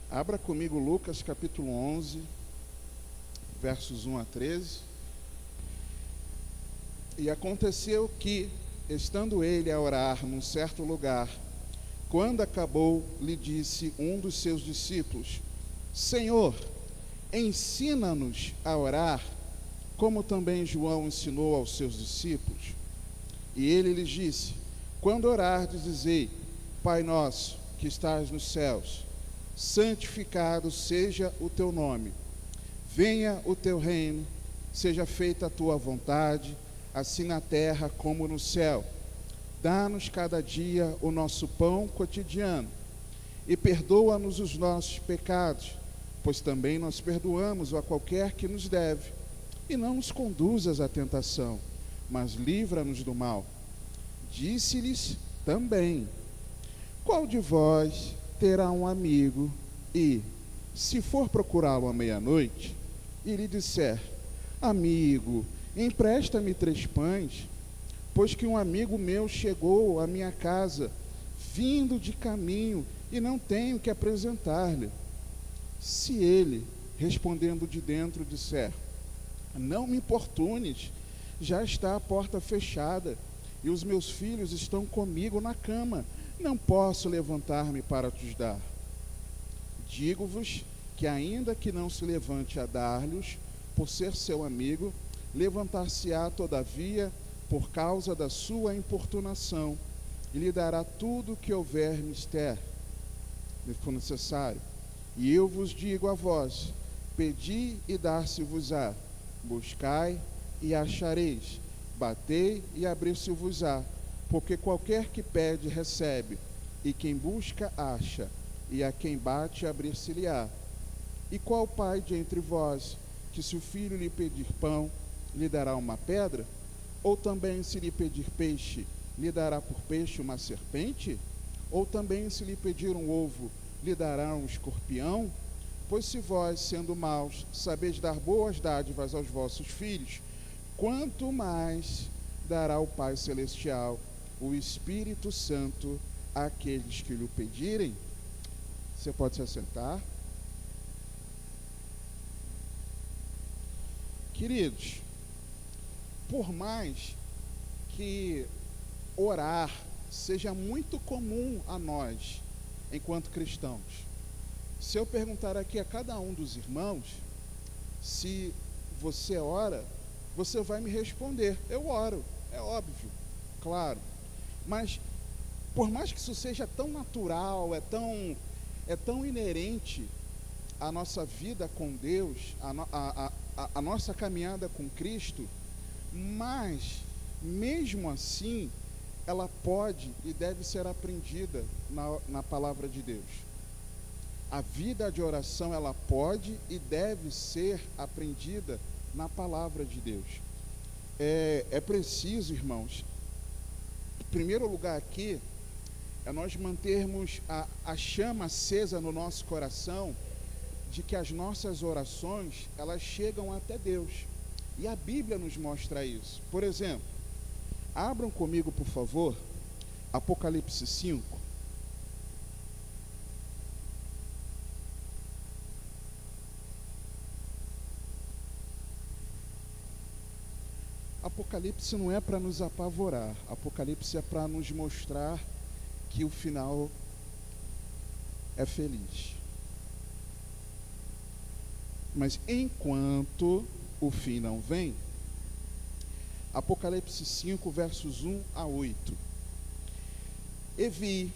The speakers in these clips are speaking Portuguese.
Abra comigo Lucas capítulo 11, versos 1 a 13. E aconteceu que, estando ele a orar num certo lugar, quando acabou, lhe disse um dos seus discípulos: Senhor, ensina-nos a orar, como também João ensinou aos seus discípulos. E ele lhes disse: quando orardes, dizei: Pai nosso, que estás nos céus, santificado seja o teu nome. Venha o teu reino, seja feita a tua vontade, assim na terra como no céu. Dá-nos cada dia o nosso pão cotidiano, e perdoa-nos os nossos pecados, pois também nós perdoamos a qualquer que nos deve. E não nos conduzas à tentação, mas livra-nos do mal. Disse-lhes também: qual de vós terá um amigo e, se for procurá-lo à meia-noite, e lhe disser: amigo, empresta-me 3 pães, pois que um amigo meu chegou à minha casa, vindo de caminho, e não tenho que apresentar-lhe? Se ele, respondendo de dentro, disser: não me importunes, já está a porta fechada, e os meus filhos estão comigo na cama, não posso levantar-me para te dar. Digo-vos que, ainda que não se levante a dar-lhes, por ser seu amigo, levantar-se-á, todavia, por causa da sua importunação, e lhe dará tudo o que houver mister, se for necessário. E eu vos digo a vós: pedi e dar-se-vos-á, buscai e achareis, batei e abrir-se-vos-á, porque qualquer que pede recebe, e quem busca acha, e a quem bate abrir-se-lhe-á. E qual pai de entre vós, que se o filho lhe pedir pão, lhe dará uma pedra? Ou também, se lhe pedir peixe, lhe dará por peixe uma serpente? Ou também, se lhe pedir um ovo, lhe dará um escorpião? Pois se vós, sendo maus, sabeis dar boas dádivas aos vossos filhos, quanto mais dará o Pai Celestial o Espírito Santo àqueles que lhe pedirem? Você pode se assentar. Queridos, por mais que orar seja muito comum a nós, enquanto cristãos, se eu perguntar aqui a cada um dos irmãos se você ora, você vai me responder: eu oro, é óbvio, claro. Mas, por mais que isso seja tão natural, é tão inerente à nossa vida com Deus, a nossa caminhada com Cristo, mas, mesmo assim, ela pode e deve ser aprendida na palavra de Deus. A vida de oração, ela pode e deve ser aprendida na palavra de Deus. É preciso, irmãos, em primeiro lugar aqui, é nós mantermos a chama acesa no nosso coração, de que as nossas orações, elas chegam até Deus. E a Bíblia nos mostra isso. Por exemplo, abram comigo, por favor, Apocalipse 5. Apocalipse não é para nos apavorar. Apocalipse é para nos mostrar que o final é feliz. Mas enquanto o fim não vem, Apocalipse 5, versos 1 a 8. E vi,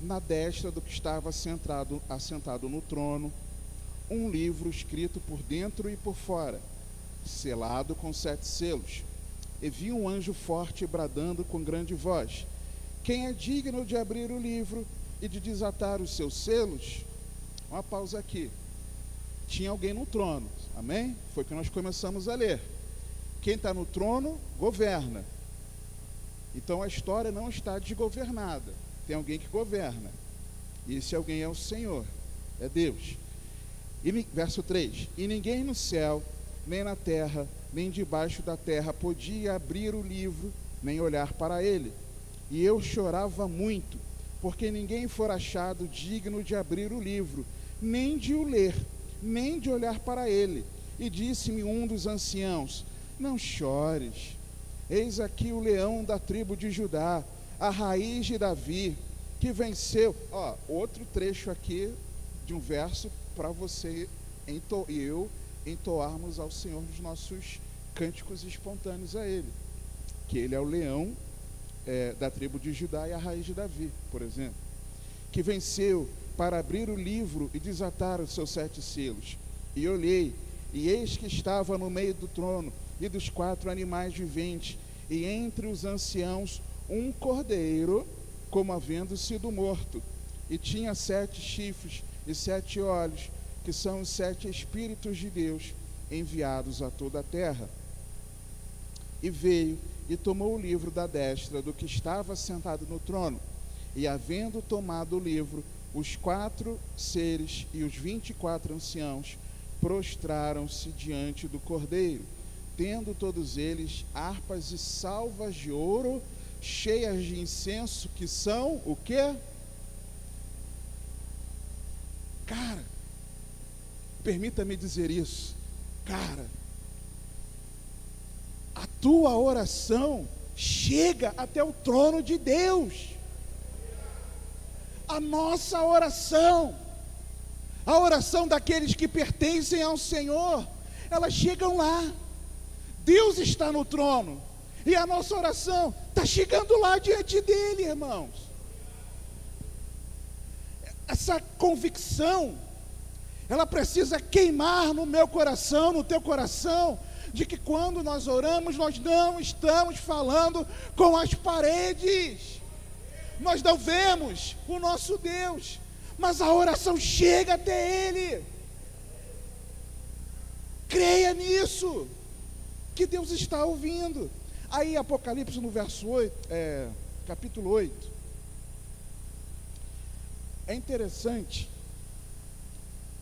na destra do que estava assentado no trono, um livro escrito por dentro e por fora, selado com 7 selos. E vi um anjo forte bradando com grande voz: quem é digno de abrir o livro e de desatar os seus selos? Uma pausa aqui. Tinha alguém no trono, amém? Foi o que nós começamos a ler. Quem está no trono, governa. Então a história não está desgovernada. Tem alguém que governa. E esse alguém é o Senhor, é Deus. Verso 3: e ninguém no céu, nem na terra, nem debaixo da terra podia abrir o livro, nem olhar para ele. E eu chorava muito, porque ninguém for achado digno de abrir o livro, nem de o ler, nem de olhar para ele. E disse-me um dos anciãos: não chores, eis aqui o leão da tribo de Judá, a raiz de Davi, que venceu. Outro trecho aqui de um verso para você e eu entoarmos ao Senhor nos nossos cânticos espontâneos a ele, que ele é o leão da tribo de Judá e a raiz de Davi, por exemplo, que venceu para abrir o livro e desatar os seus 7 selos. E olhei, e eis que estava no meio do trono e dos 4 animais viventes, e entre os anciãos um cordeiro, como havendo sido morto, e tinha 7 chifres e 7 olhos, que são os 7 Espíritos de Deus enviados a toda a terra. E veio e tomou o livro da destra do que estava sentado no trono, e havendo tomado o livro, os 4 seres e os 24 anciãos prostraram-se diante do cordeiro, tendo todos eles harpas e salvas de ouro, cheias de incenso, que são o quê? Cara, permita-me dizer isso, cara, a tua oração chega até o trono de Deus. A nossa oração, a oração daqueles que pertencem ao Senhor, elas chegam lá. Deus está no trono e a nossa oração está chegando lá diante dele, irmãos. Essa convicção, ela precisa queimar no meu coração, no teu coração, de que quando nós oramos, nós não estamos falando com as paredes. Nós não vemos o nosso Deus, mas a oração chega até Ele. Creia nisso, que Deus está ouvindo. Aí Apocalipse no verso 8, capítulo 8, é interessante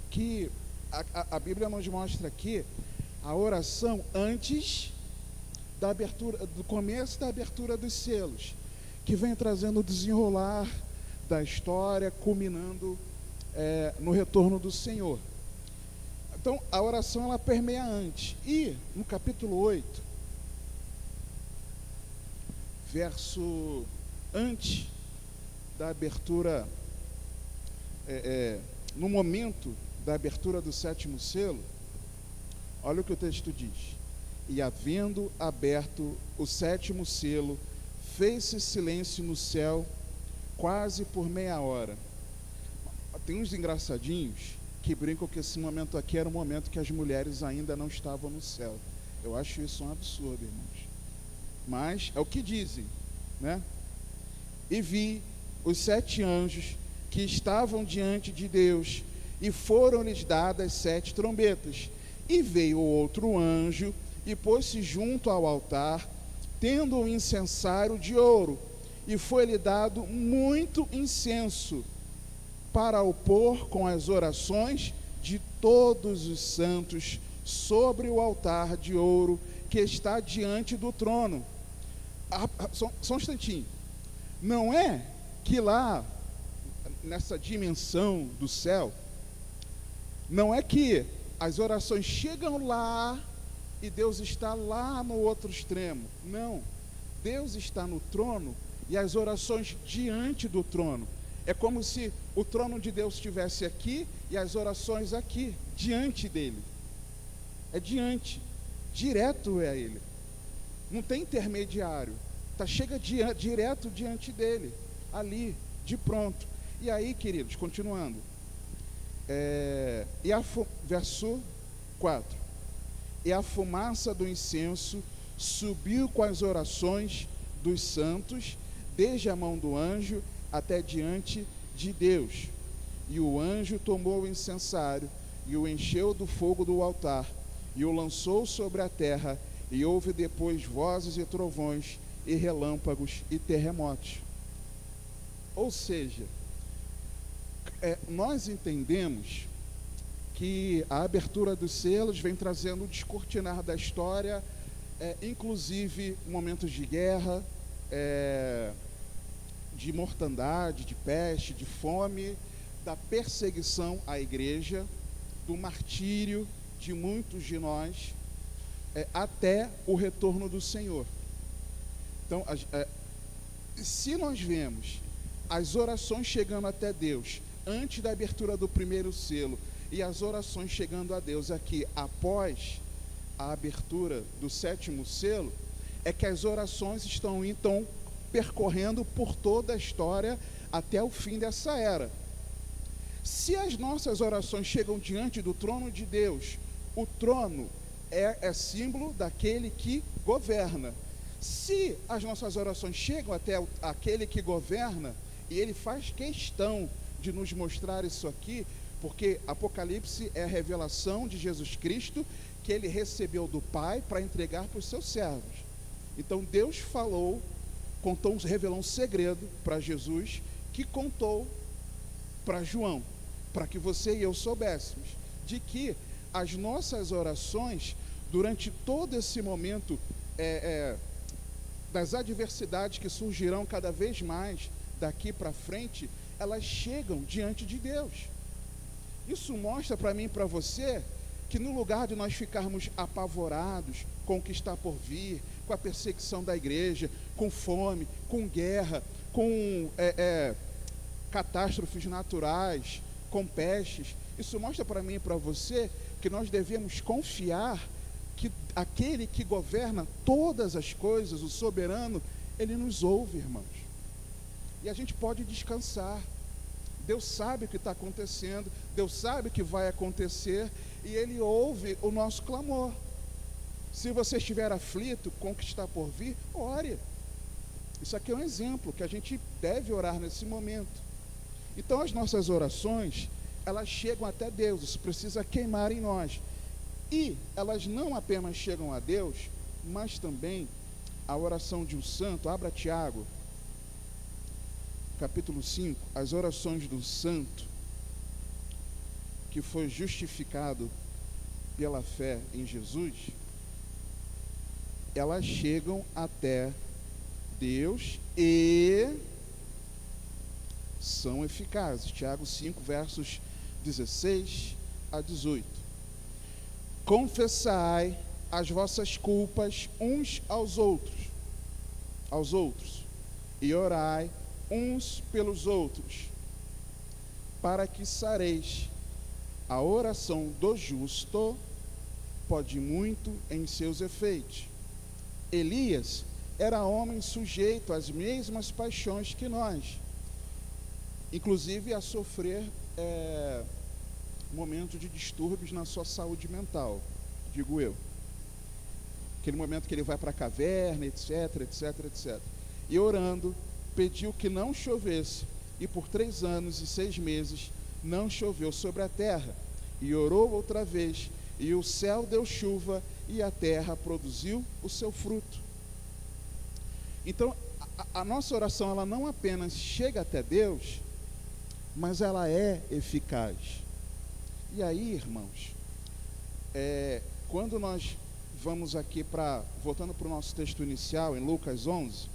que a Bíblia nos mostra aqui a oração antes da abertura, do começo da abertura dos selos, que vem trazendo o desenrolar da história, culminando no retorno do Senhor. Então, a oração, ela permeia antes. E, no capítulo 8, verso antes da abertura, no momento da abertura do 7º selo, olha o que o texto diz: e havendo aberto o 7º selo, fez-se silêncio no céu quase por meia hora. Tem uns engraçadinhos que brincam que esse momento aqui era um momento que as mulheres ainda não estavam no céu. Eu acho isso um absurdo, irmãos, mas é o que dizem, né? E vi os 7 anjos que estavam diante de Deus, e foram-lhes dadas 7 trombetas. E veio outro anjo e pôs-se junto ao altar, tendo um incensário de ouro, e foi-lhe dado muito incenso, para o pôr com as orações de todos os santos sobre o altar de ouro que está diante do trono. Só um instantinho. Não é que lá, nessa dimensão do céu, não é que as orações chegam lá e Deus está lá no outro extremo. Não. Deus está no trono e as orações diante do trono. É como se o trono de Deus estivesse aqui e as orações aqui, diante dele. É diante, direto é ele. Não tem intermediário. Chega direto diante dele, ali, de pronto. E aí, queridos, continuando. Verso 4. E a fumaça do incenso subiu com as orações dos santos, desde a mão do anjo até diante de Deus. E o anjo tomou o incensário e o encheu do fogo do altar, e o lançou sobre a terra, e houve depois vozes e trovões, e relâmpagos e terremotos. Ou seja, nós entendemos que a abertura dos selos vem trazendo o descortinar da história, inclusive momentos de guerra, de mortandade, de peste, de fome, da perseguição à igreja, do martírio de muitos de nós, até o retorno do Senhor. Então, se nós vemos as orações chegando até Deus antes da abertura do primeiro selo e as orações chegando a Deus aqui após a abertura do sétimo selo, é que as orações estão então percorrendo por toda a história até o fim dessa era. Se as nossas orações chegam diante do trono de Deus, o trono é símbolo daquele que governa. Se as nossas orações chegam até aquele que governa, e ele faz questão de nos mostrar isso aqui, porque Apocalipse é a revelação de Jesus Cristo que ele recebeu do Pai para entregar para os seus servos. Então Deus falou, revelou um segredo para Jesus, que contou para João, para que você e eu soubéssemos, de que as nossas orações, durante todo esse momento das adversidades que surgirão cada vez mais daqui para frente, elas chegam diante de Deus. Isso mostra para mim e para você que no lugar de nós ficarmos apavorados com o que está por vir, com a perseguição da igreja, com fome, com guerra, com catástrofes naturais, com pestes, isso mostra para mim e para você que nós devemos confiar que aquele que governa todas as coisas, o soberano, ele nos ouve, irmãos. E a gente pode descansar. Deus sabe o que está acontecendo, Deus sabe o que vai acontecer, e Ele ouve o nosso clamor. Se você estiver aflito com o que está por vir, ore. Isso aqui é um exemplo que a gente deve orar nesse momento. Então as nossas orações, elas chegam até Deus, isso precisa queimar em nós. E elas não apenas chegam a Deus, mas também a oração de um santo. Abra Tiago, capítulo 5, as orações do santo, que foi justificado pela fé em Jesus, elas chegam até Deus e são eficazes. Tiago 5, versos 16 a 18. Confessai as vossas culpas uns aos outros, e orai uns pelos outros, para que sareis. A oração do justo pode muito em seus efeitos. Elias era homem sujeito às mesmas paixões que nós, inclusive a sofrer momento de distúrbios na sua saúde mental, digo eu. Aquele momento que ele vai para a caverna, etc, etc, etc. E orando, pediu que não chovesse, e por 3 anos e 6 meses não choveu sobre a terra. E orou outra vez, e o céu deu chuva, e a terra produziu o seu fruto. Então, a nossa oração, ela não apenas chega até Deus, mas ela é eficaz. E aí, irmãos, quando nós vamos aqui voltando para o nosso texto inicial, em Lucas 11,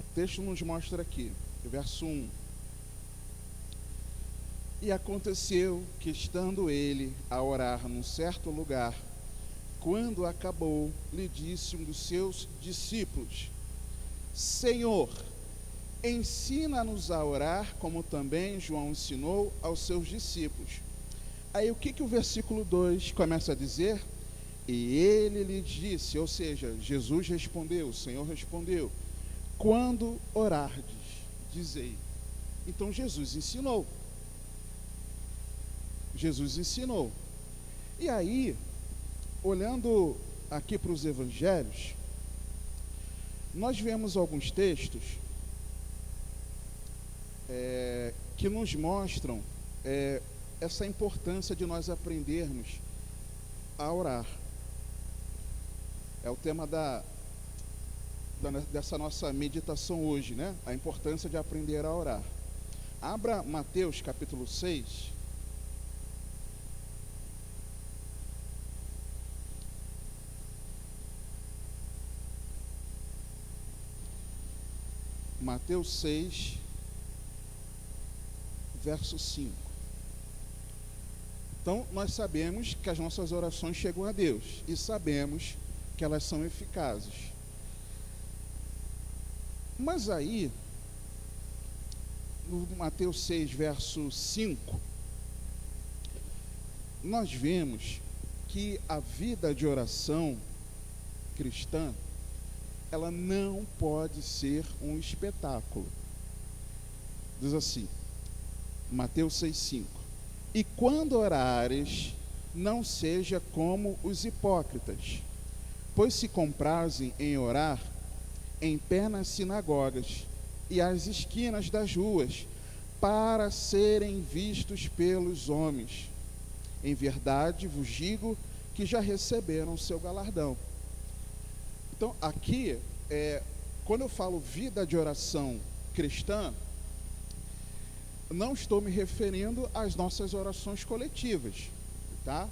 o texto nos mostra aqui, verso 1. E aconteceu que, estando ele a orar num certo lugar, quando acabou, lhe disse um dos seus discípulos: Senhor, ensina-nos a orar, como também João ensinou aos seus discípulos. Aí o que o versículo 2 começa a dizer? E ele lhe disse, ou seja, Jesus respondeu, o Senhor respondeu: quando orardes, dizei. Então Jesus ensinou. E aí, olhando aqui para os evangelhos, nós vemos alguns textos que nos mostram essa importância de nós aprendermos a orar. É o tema dessa nossa meditação hoje, né? A importância de aprender a orar. Abra Mateus capítulo 6. Mateus 6, verso 5. Então, nós sabemos que as nossas orações chegam a Deus e sabemos que elas são eficazes. Mas aí, no Mateus 6, verso 5, nós vemos que a vida de oração cristã, ela não pode ser um espetáculo. Diz assim, Mateus 6,5: E quando orares, não seja como os hipócritas, pois se comprazem em orar em pé nas sinagogas e às esquinas das ruas, para serem vistos pelos homens. Em verdade vos digo que já receberam o seu galardão. Então, aqui, quando eu falo vida de oração cristã, não estou me referindo às nossas orações coletivas, tá?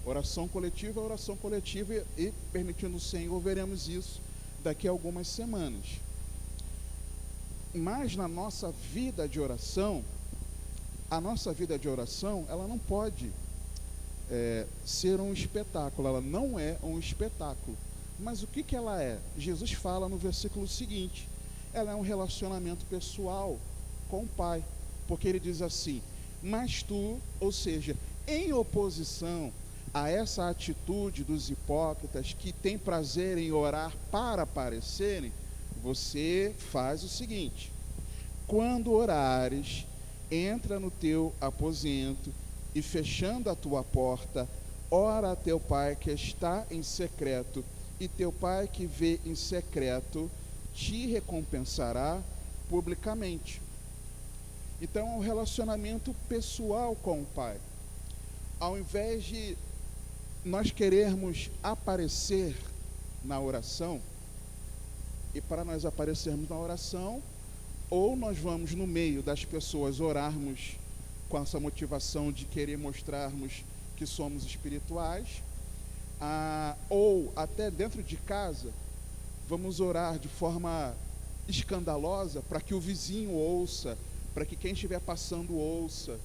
Oração coletiva é oração coletiva e, permitindo o Senhor, veremos isso daqui a algumas semanas. Mas na nossa vida de oração, a nossa vida de oração, ela não pode ser um espetáculo, ela não é um espetáculo. Mas o que ela é? Jesus fala no versículo seguinte, ela é um relacionamento pessoal com o Pai, porque ele diz assim, mas tu, ou seja, em oposição a essa atitude dos hipócritas que têm prazer em orar para aparecerem, você faz o seguinte: quando orares, entra no teu aposento e, fechando a tua porta, ora a teu Pai que está em secreto, e teu Pai que vê em secreto te recompensará publicamente. Então, é um relacionamento pessoal com o Pai. Ao invés de nós querermos aparecer na oração, e para nós aparecermos na oração, ou nós vamos no meio das pessoas orarmos com essa motivação de querer mostrarmos que somos espirituais, ou até dentro de casa, vamos orar de forma escandalosa para que o vizinho ouça, para que quem estiver passando ouça,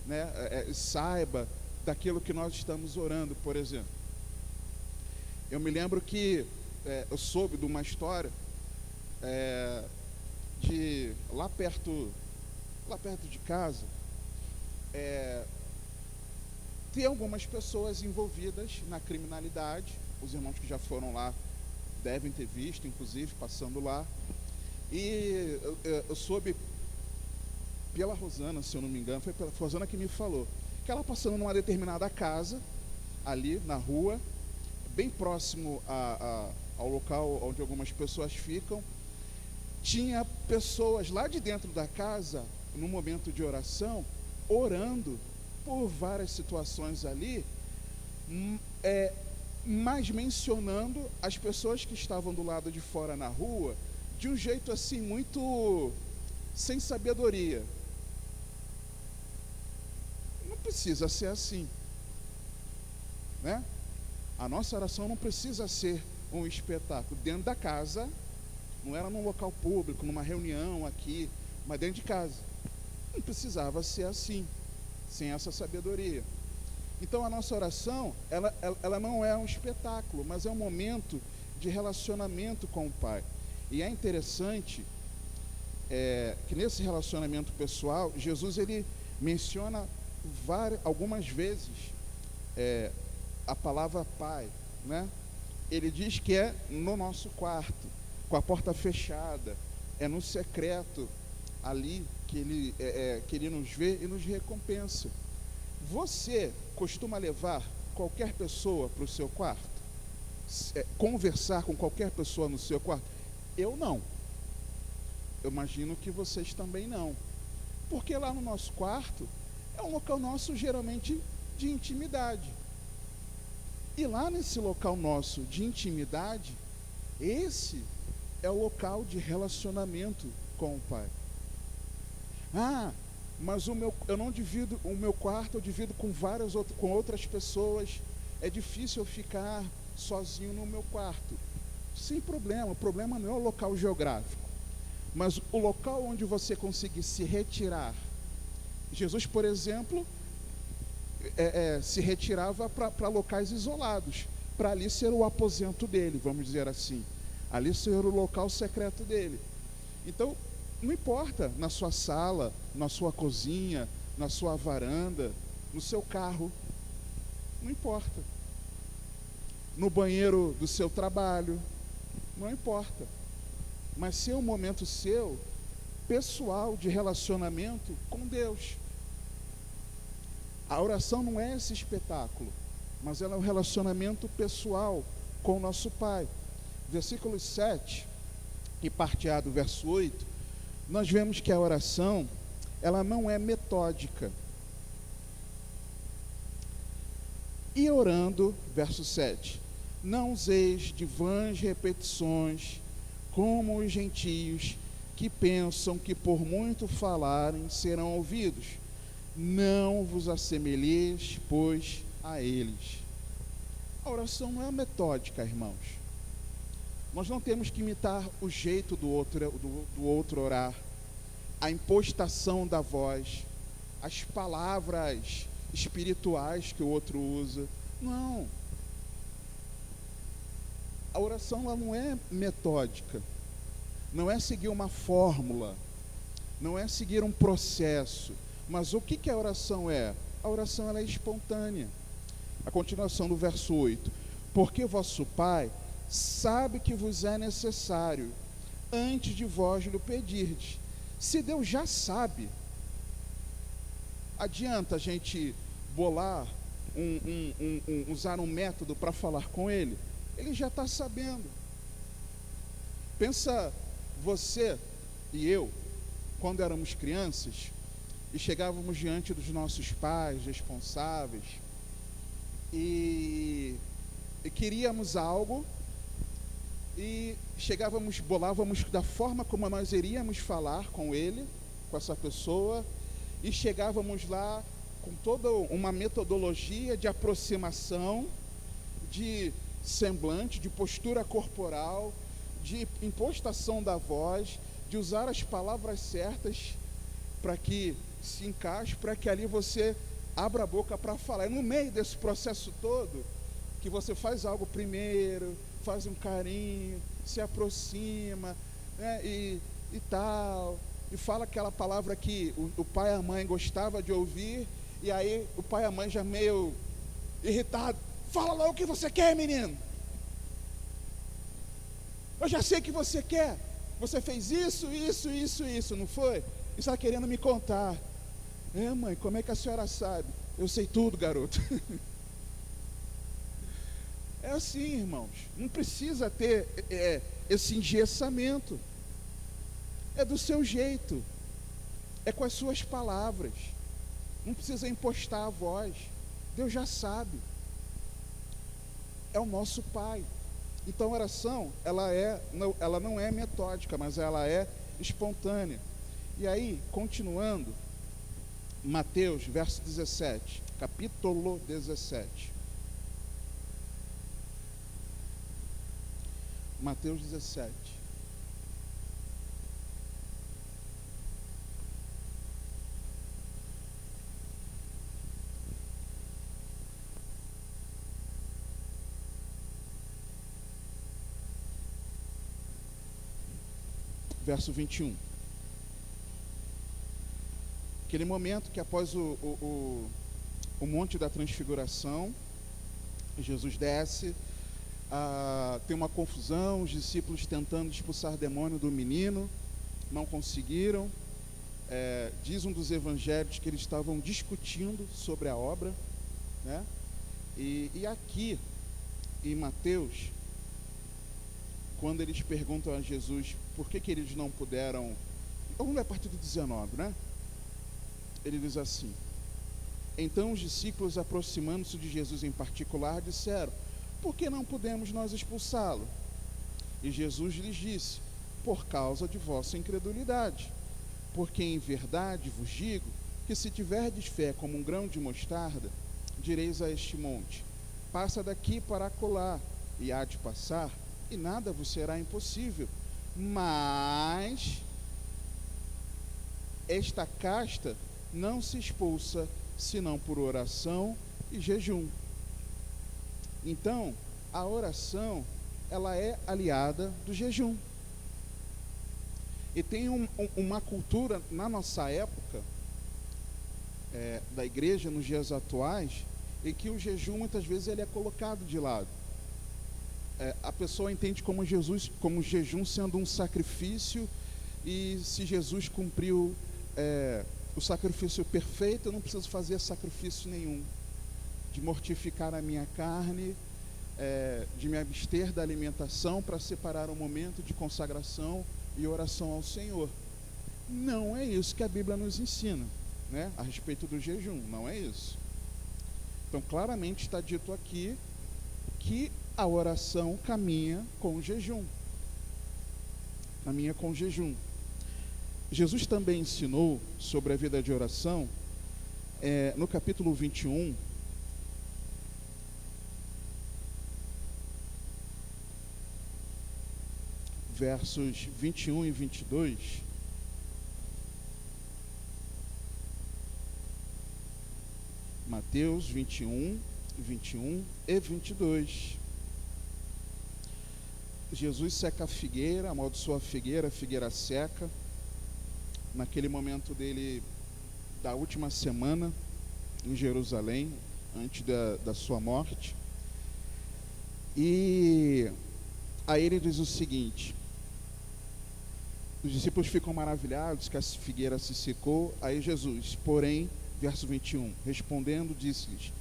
né, saiba daquilo que nós estamos orando, por exemplo. Eu me lembro que eu soube de uma história de lá perto de casa, tem algumas pessoas envolvidas na criminalidade. Os irmãos que já foram lá devem ter visto, inclusive, passando lá. E eu soube pela Rosana, se eu não me engano, foi pela Rosana que me falou, que ela passando numa determinada casa, ali na rua, bem próximo ao local onde algumas pessoas ficam, tinha pessoas lá de dentro da casa, no momento de oração, orando por várias situações ali, mas mencionando as pessoas que estavam do lado de fora na rua, de um jeito assim, muito sem sabedoria. Não precisa ser assim, né? A nossa oração não precisa ser um espetáculo. Dentro da casa, não era num local público, numa reunião aqui, mas dentro de casa. Não precisava ser assim, sem essa sabedoria. Então a nossa oração, ela não é um espetáculo, mas é um momento de relacionamento com o Pai. E é interessante que nesse relacionamento pessoal, Jesus ele menciona algumas vezes a palavra Pai, né? Ele diz que é no nosso quarto, com a porta fechada, é no secreto ali que ele nos vê e nos recompensa. Você costuma levar qualquer pessoa para o seu quarto? Conversar com qualquer pessoa no seu quarto? Eu não. Eu imagino que vocês também não. Porque lá no nosso quarto é um local nosso geralmente de intimidade. E lá nesse local nosso de intimidade, esse é o local de relacionamento com o Pai. mas eu não divido o meu quarto, eu divido com outras pessoas. É difícil eu ficar sozinho no meu quarto. Sem problema, o problema não é o local geográfico, mas o local onde você conseguir se retirar. Jesus, por exemplo, se retirava para locais isolados, para ali ser o aposento dele, vamos dizer assim, ali ser o local secreto dele. Então, não importa na sua sala, na sua cozinha, na sua varanda, no seu carro, não importa. No banheiro do seu trabalho, não importa. Mas ser um momento seu, pessoal, de relacionamento com Deus. A oração não é esse espetáculo, mas ela é um relacionamento pessoal com o nosso Pai. Versículo 7, e parte A do verso 8, nós vemos que a oração, ela não é metódica. E orando, verso 7, não useis de vãs repetições, como os gentios que pensam que por muito falarem serão ouvidos. Não vos assemelheis, pois, a eles. A oração não é metódica, irmãos. Nós não temos que imitar o jeito do outro orar, a impostação da voz, as palavras espirituais que o outro usa. Não. A oração ela não é metódica, não é seguir uma fórmula, não é seguir um processo. Mas o que a oração é? A oração ela é espontânea. A continuação do verso 8. Porque vosso Pai sabe que vos é necessário, antes de vós lhe pedirdes. Se Deus já sabe, adianta a gente bolar, usar um método para falar com Ele? Ele já está sabendo. Pensa você e eu, quando éramos crianças, e chegávamos diante dos nossos pais responsáveis, e queríamos algo, e bolávamos da forma como nós iríamos falar com ele, com essa pessoa, e chegávamos lá com toda uma metodologia de aproximação, de semblante, de postura corporal, de impostação da voz, de usar as palavras certas para que se encaixe, para que ali você abra a boca para falar. É no meio desse processo todo que você faz algo primeiro, faz um carinho, se aproxima, né, e tal, e fala aquela palavra que o pai e a mãe gostava de ouvir, e aí o pai e a mãe já meio irritado: fala lá o que você quer, menino, eu já sei o que você quer, você fez isso, não foi? E está querendo me contar. É, mãe, como é que a senhora sabe? Eu sei tudo, garoto. É assim, irmãos, não precisa ter esse engessamento, é do seu jeito, é com as suas palavras, não precisa impostar a voz, Deus já sabe, é o nosso Pai. Então a oração, ela não é metódica, mas ela é espontânea. E aí, continuando, Mateus, verso 17, capítulo 17. Mateus 17. Verso 21. Aquele momento que após o monte da transfiguração, Jesus desce, tem uma confusão, os discípulos tentando expulsar demônio do menino, não conseguiram. Diz um dos evangelhos que eles estavam discutindo sobre a obra, né? E aqui em Mateus, quando eles perguntam a Jesus por que eles não puderam, vamos ler a partir do 19, né? Ele diz assim: então os discípulos, aproximando-se de Jesus em particular, disseram: por que não podemos nós expulsá-lo? E Jesus lhes disse: por causa de vossa incredulidade, porque em verdade vos digo que se tiverdes fé como um grão de mostarda, direis a este monte: passa daqui para acolá, e há de passar, e nada vos será impossível. Mas esta casta não se expulsa senão por oração e jejum. Então, a oração, ela é aliada do jejum. E tem uma cultura na nossa época, da igreja nos dias atuais, em que o jejum muitas vezes ele é colocado de lado. A pessoa entende como o jejum sendo um sacrifício, e se Jesus cumpriu o sacrifício perfeito, eu não preciso fazer sacrifício nenhum, de mortificar a minha carne, de me abster da alimentação para separar um momento de consagração e oração ao Senhor. Não é isso que a Bíblia nos ensina, né, a respeito do jejum, não é isso. Então claramente está dito aqui que a oração caminha com o jejum. Caminha com o jejum. Jesus também ensinou sobre a vida de oração, no capítulo 21, versos 21 e 22, Mateus 21 e 22. Jesus seca a figueira, amaldiçoa a figueira seca, naquele momento dele, da última semana em Jerusalém, antes da sua morte. E aí ele diz o seguinte: os discípulos ficam maravilhados que a figueira se secou. Aí Jesus, porém, verso 21, respondendo, disse-lhes: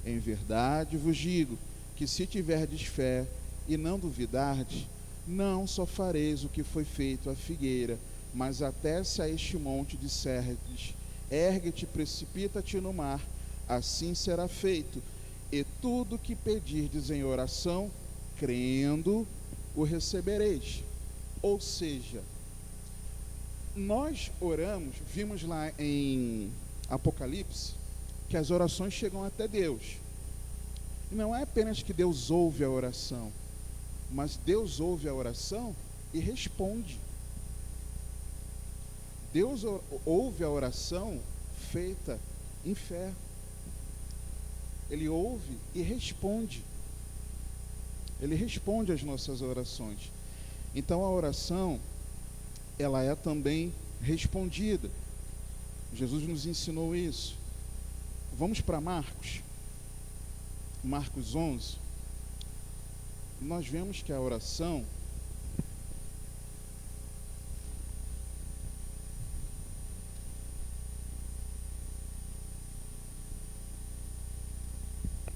em verdade vos digo que se tiverdes fé e não duvidardes, não só fareis o que foi feito à figueira, mas até se a este monte disserdes: ergue-te, precipita-te no mar, assim será feito. E tudo que pedirdes em oração, crendo, o recebereis. Ou seja, nós oramos, vimos lá em Apocalipse, que as orações chegam até Deus. E não é apenas que Deus ouve a oração, mas Deus ouve a oração e responde. Deus ouve a oração feita em fé. Ele ouve e responde. Ele responde às nossas orações. Então a oração, ela é também respondida. Jesus nos ensinou isso. Vamos para Marcos 11. Nós vemos que a oração,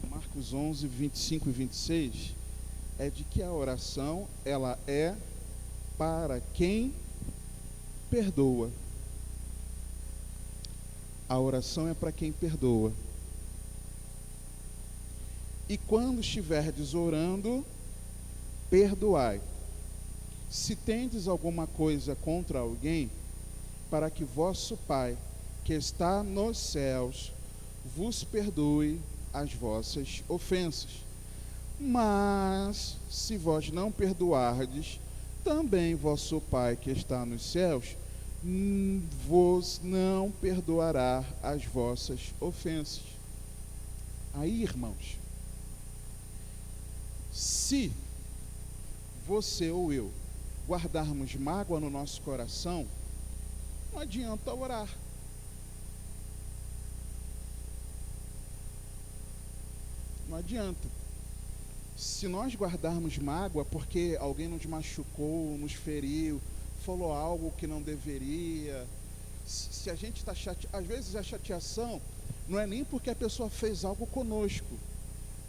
Marcos 11, 25 e 26, é de que a oração, ela é para quem perdoa. A oração é para quem perdoa. E quando estiverdes orando, perdoai, se tendes alguma coisa contra alguém, para que vosso Pai, que está nos céus, vos perdoe as vossas ofensas. Mas, se vós não perdoardes, também vosso Pai, que está nos céus, vos não perdoará as vossas ofensas. Aí, irmãos, se você ou eu guardarmos mágoa no nosso coração, não adianta orar. Não adianta. Se nós guardarmos mágoa porque alguém nos machucou, nos feriu, falou algo que não deveria, se a gente está chateado, às vezes a chateação não é nem porque a pessoa fez algo conosco,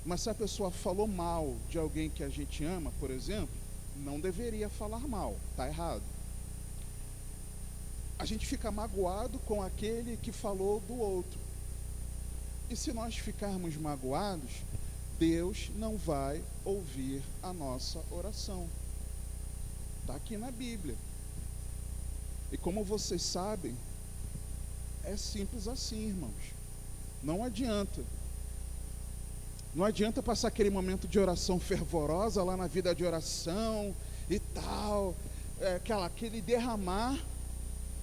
mas se a pessoa falou mal de alguém que a gente ama, por exemplo, não deveria falar mal, está errado. A gente fica magoado com aquele que falou do outro. E se nós ficarmos magoados, Deus não vai ouvir a nossa oração. Está aqui na Bíblia. E como vocês sabem, É simples assim, irmãos. Não adianta. Não adianta passar aquele momento de oração fervorosa lá na vida de oração e tal, aquele derramar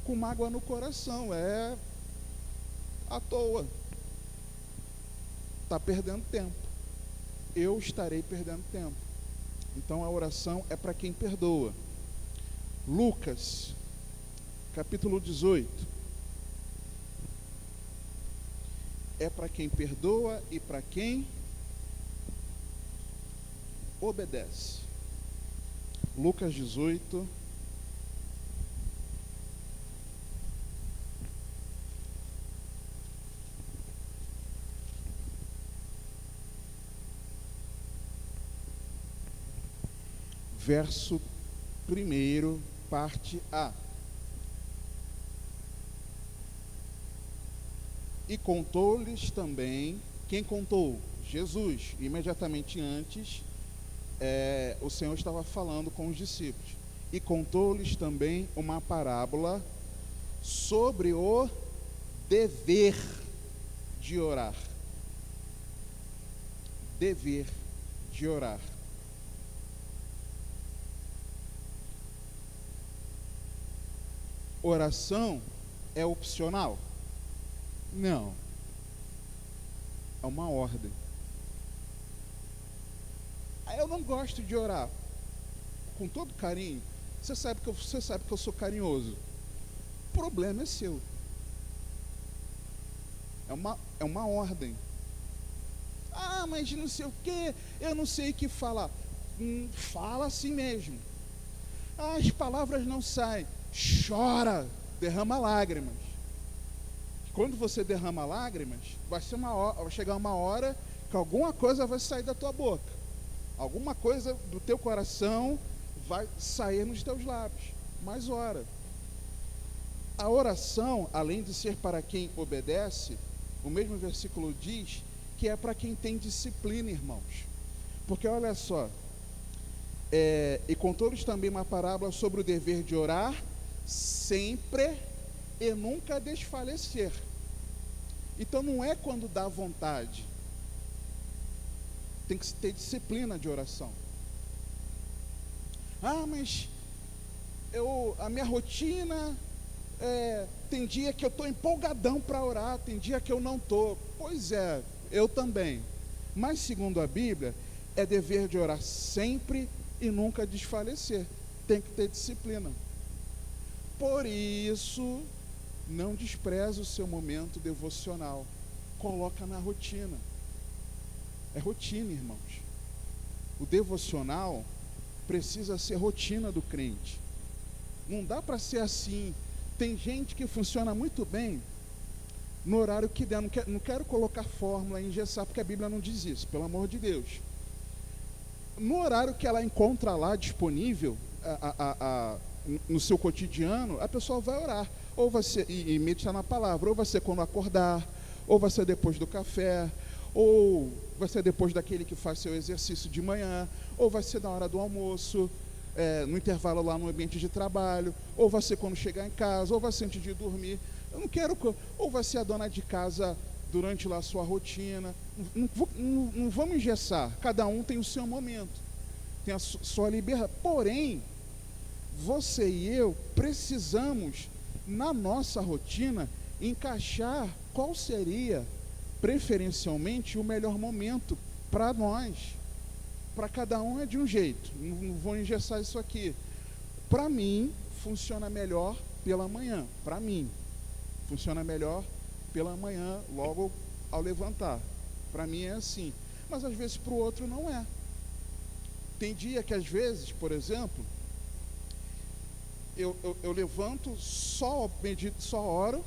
com mágoa no coração, é à toa. Está perdendo tempo. Eu estarei perdendo tempo. Então a oração é para quem perdoa. Lucas, capítulo 18. É para quem perdoa e para quem obedece. Lucas 18. Verso 1, parte A. E contou-lhes também, quem contou? Jesus. Imediatamente antes, o Senhor estava falando com os discípulos. E contou-lhes também uma parábola sobre o dever de orar. Dever de orar. Oração é opcional? Não. É uma ordem. Eu não gosto de orar. Com todo carinho. Você sabe que eu sou carinhoso. O problema é seu. É uma ordem. Ah, mas não sei o que, eu não sei o que falar. Fala assim mesmo. Ah, as palavras não saem. Chora, derrama lágrimas. Quando você derrama lágrimas, vai chegar uma hora que alguma coisa vai sair da tua boca. Alguma coisa do teu coração vai sair nos teus lábios. Mas ora. A oração, além de ser para quem obedece, o mesmo versículo diz que é para quem tem disciplina, irmãos. Porque olha só, e contou-lhes também uma parábola sobre o dever de orar sempre e nunca desfalecer. Então não é quando dá vontade. Tem que ter disciplina de oração. Ah, mas a minha rotina, tem dia que eu estou empolgadão para orar, tem dia que eu não estou. Pois é, eu também. Mas segundo a Bíblia, é dever de orar sempre e nunca desfalecer. Tem que ter disciplina. Por isso, não despreze o seu momento devocional. Coloca na rotina. É rotina, irmãos. O devocional precisa ser rotina do crente. Não dá para ser assim. Tem gente que funciona muito bem no horário que der. Não quero colocar fórmula, engessar, porque a Bíblia não diz isso, pelo amor de Deus. No horário que ela encontra lá disponível, no seu cotidiano, a pessoa vai orar. Ou vai ser, e meditar na palavra, ou vai ser quando acordar, ou vai ser depois do café, ou vai ser depois daquele que faz seu exercício de manhã, ou vai ser na hora do almoço, no intervalo lá no ambiente de trabalho, ou vai ser quando chegar em casa, ou vai ser antes de dormir. Eu não quero, ou vai ser a dona de casa durante lá a sua rotina. Não vamos engessar, cada um tem o seu momento, tem a sua liberdade. Porém, você e eu precisamos, na nossa rotina, encaixar qual seria, preferencialmente, o melhor momento para nós. Para cada um é de um jeito, não vou engessar isso aqui. Para mim, funciona melhor pela manhã. Para mim, funciona melhor pela manhã, logo ao levantar. Para mim é assim. Mas às vezes para o outro não é. Tem dia que às vezes, por exemplo, eu levanto, só medito, só oro,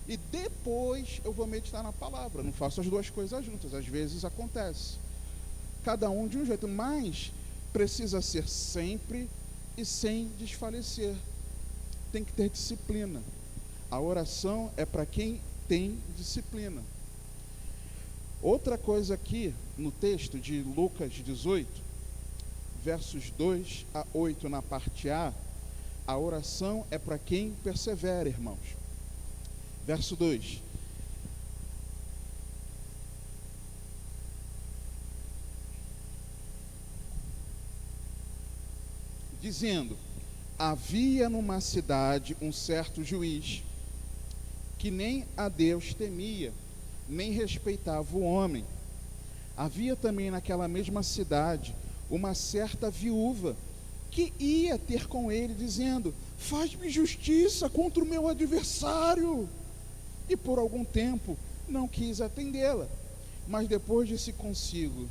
e depois eu vou meditar na palavra. Não faço as duas coisas juntas, às vezes acontece. Cada um de um jeito, mas precisa ser sempre e sem desfalecer. Tem que ter disciplina. A oração é para quem tem disciplina. Outra coisa aqui no texto de Lucas 18, versos 2 a 8, na parte A oração é para quem persevera, irmãos. Verso 2. Dizendo: havia numa cidade um certo juiz, que nem a Deus temia, nem respeitava o homem. Havia também naquela mesma cidade uma certa viúva, que ia ter com ele, dizendo: faz-me justiça contra o meu adversário. E por algum tempo não quis atendê-la. Mas depois disse consigo: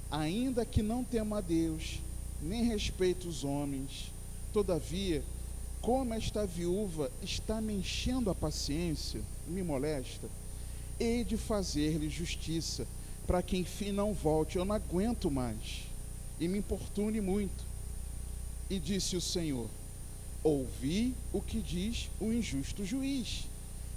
ainda que não tema a Deus, nem respeito os homens, todavia, como esta viúva está me enchendo a paciência, me molesta, hei de fazer-lhe justiça, para que enfim não volte. Eu não aguento mais, e me importune muito. E disse o Senhor: ouvi o que diz o injusto juiz.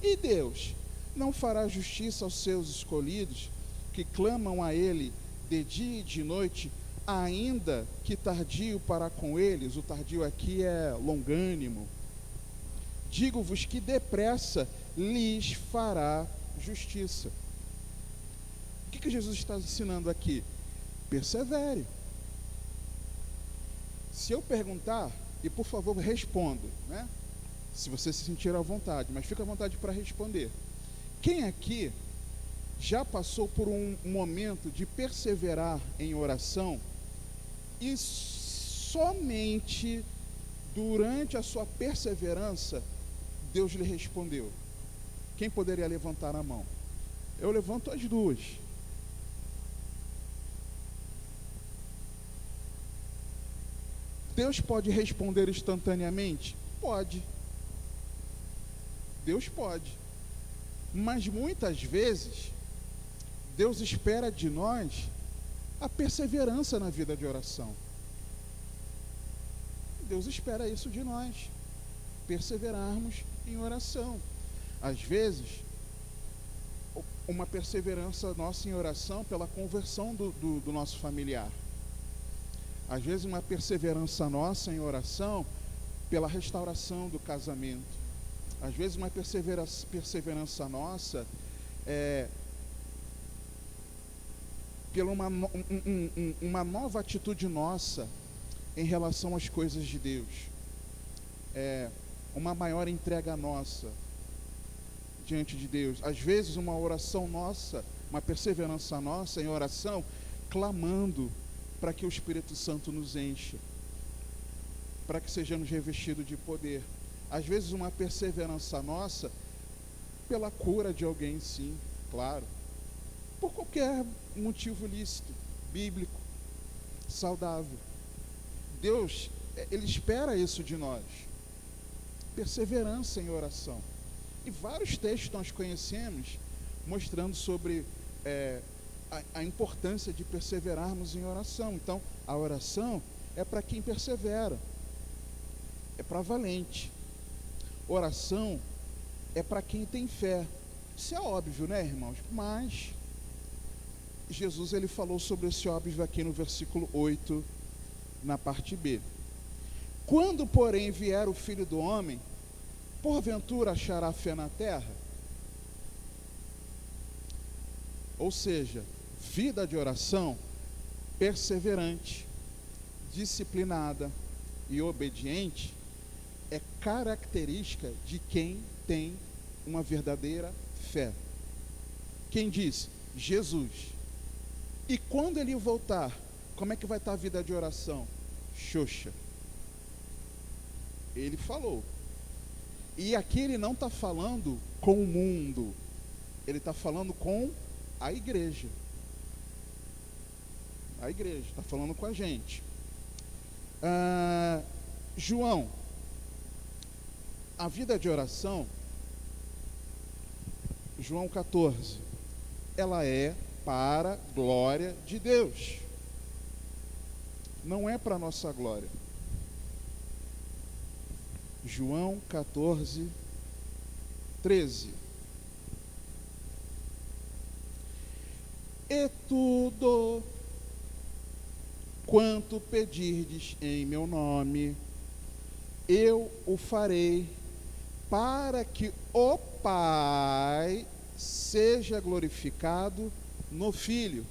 E Deus não fará justiça aos seus escolhidos, que clamam a Ele de dia e de noite, ainda que tardio para com eles? O tardio aqui é longânimo. Digo-vos que depressa lhes fará justiça. O que Jesus está ensinando aqui? Persevere. Se eu perguntar, e por favor responda, né? Se você se sentir à vontade, mas fica à vontade para responder. Quem aqui já passou por um momento de perseverar em oração e somente durante a sua perseverança Deus lhe respondeu? Quem poderia levantar a mão? Eu levanto as duas. Deus pode responder instantaneamente? Pode. Deus pode. Mas muitas vezes Deus espera de nós a perseverança na vida de oração. Deus espera isso de nós, perseverarmos em oração. Às vezes, uma perseverança nossa em oração pela conversão do nosso familiar. Às vezes, uma perseverança nossa em oração pela restauração do casamento. Às vezes, uma perseverança nossa pela uma nova atitude nossa em relação às coisas de Deus. Uma maior entrega nossa diante de Deus. Às vezes, uma oração nossa, uma perseverança nossa em oração, clamando para que o Espírito Santo nos encha, para que sejamos revestidos de poder. Às vezes, uma perseverança nossa pela cura de alguém, sim, claro, por qualquer motivo lícito, bíblico, saudável. Deus, Ele espera isso de nós, perseverança em oração. E vários textos nós conhecemos mostrando sobre a importância de perseverarmos em oração. Então, a oração é para quem persevera, é para valente. Oração é para quem tem fé. Isso é óbvio, né, irmãos? Mas Jesus, ele falou sobre esse óbvio aqui no versículo 8, na parte B. Quando, porém, vier o Filho do Homem, porventura achará fé na terra? Ou seja, vida de oração perseverante, disciplinada e obediente é característica de quem tem uma verdadeira fé. Quem disse? Jesus. E quando ele voltar, como é que vai estar a vida de oração? Xoxa. Ele falou. E aqui ele não está falando com o mundo, ele está falando com a igreja. A igreja, está falando com a gente. João, a vida de oração, João 14, ela é para a glória de Deus, não é para a nossa glória. João 14, 13. E tudo quanto pedirdes em meu nome, eu o farei, para que o Pai seja glorificado no Filho.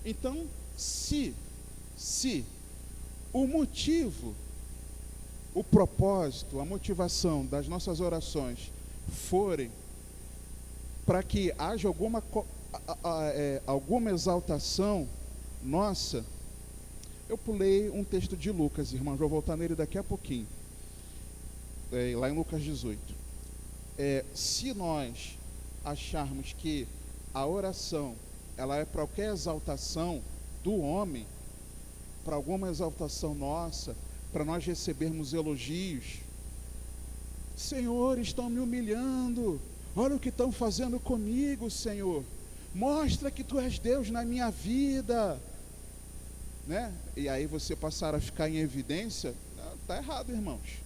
Então, se o motivo, o propósito, a motivação das nossas orações forem para que haja alguma exaltação nossa, eu pulei um texto de Lucas, irmãos, vou voltar nele daqui a pouquinho, lá em Lucas 18. Se nós acharmos que a oração ela é para qualquer exaltação do homem, para alguma exaltação nossa, para nós recebermos elogios, Senhor, estão me humilhando, olha o que estão fazendo comigo, Senhor, mostra que Tu és Deus na minha vida, né? E aí você passar a ficar em evidência, está errado, irmãos.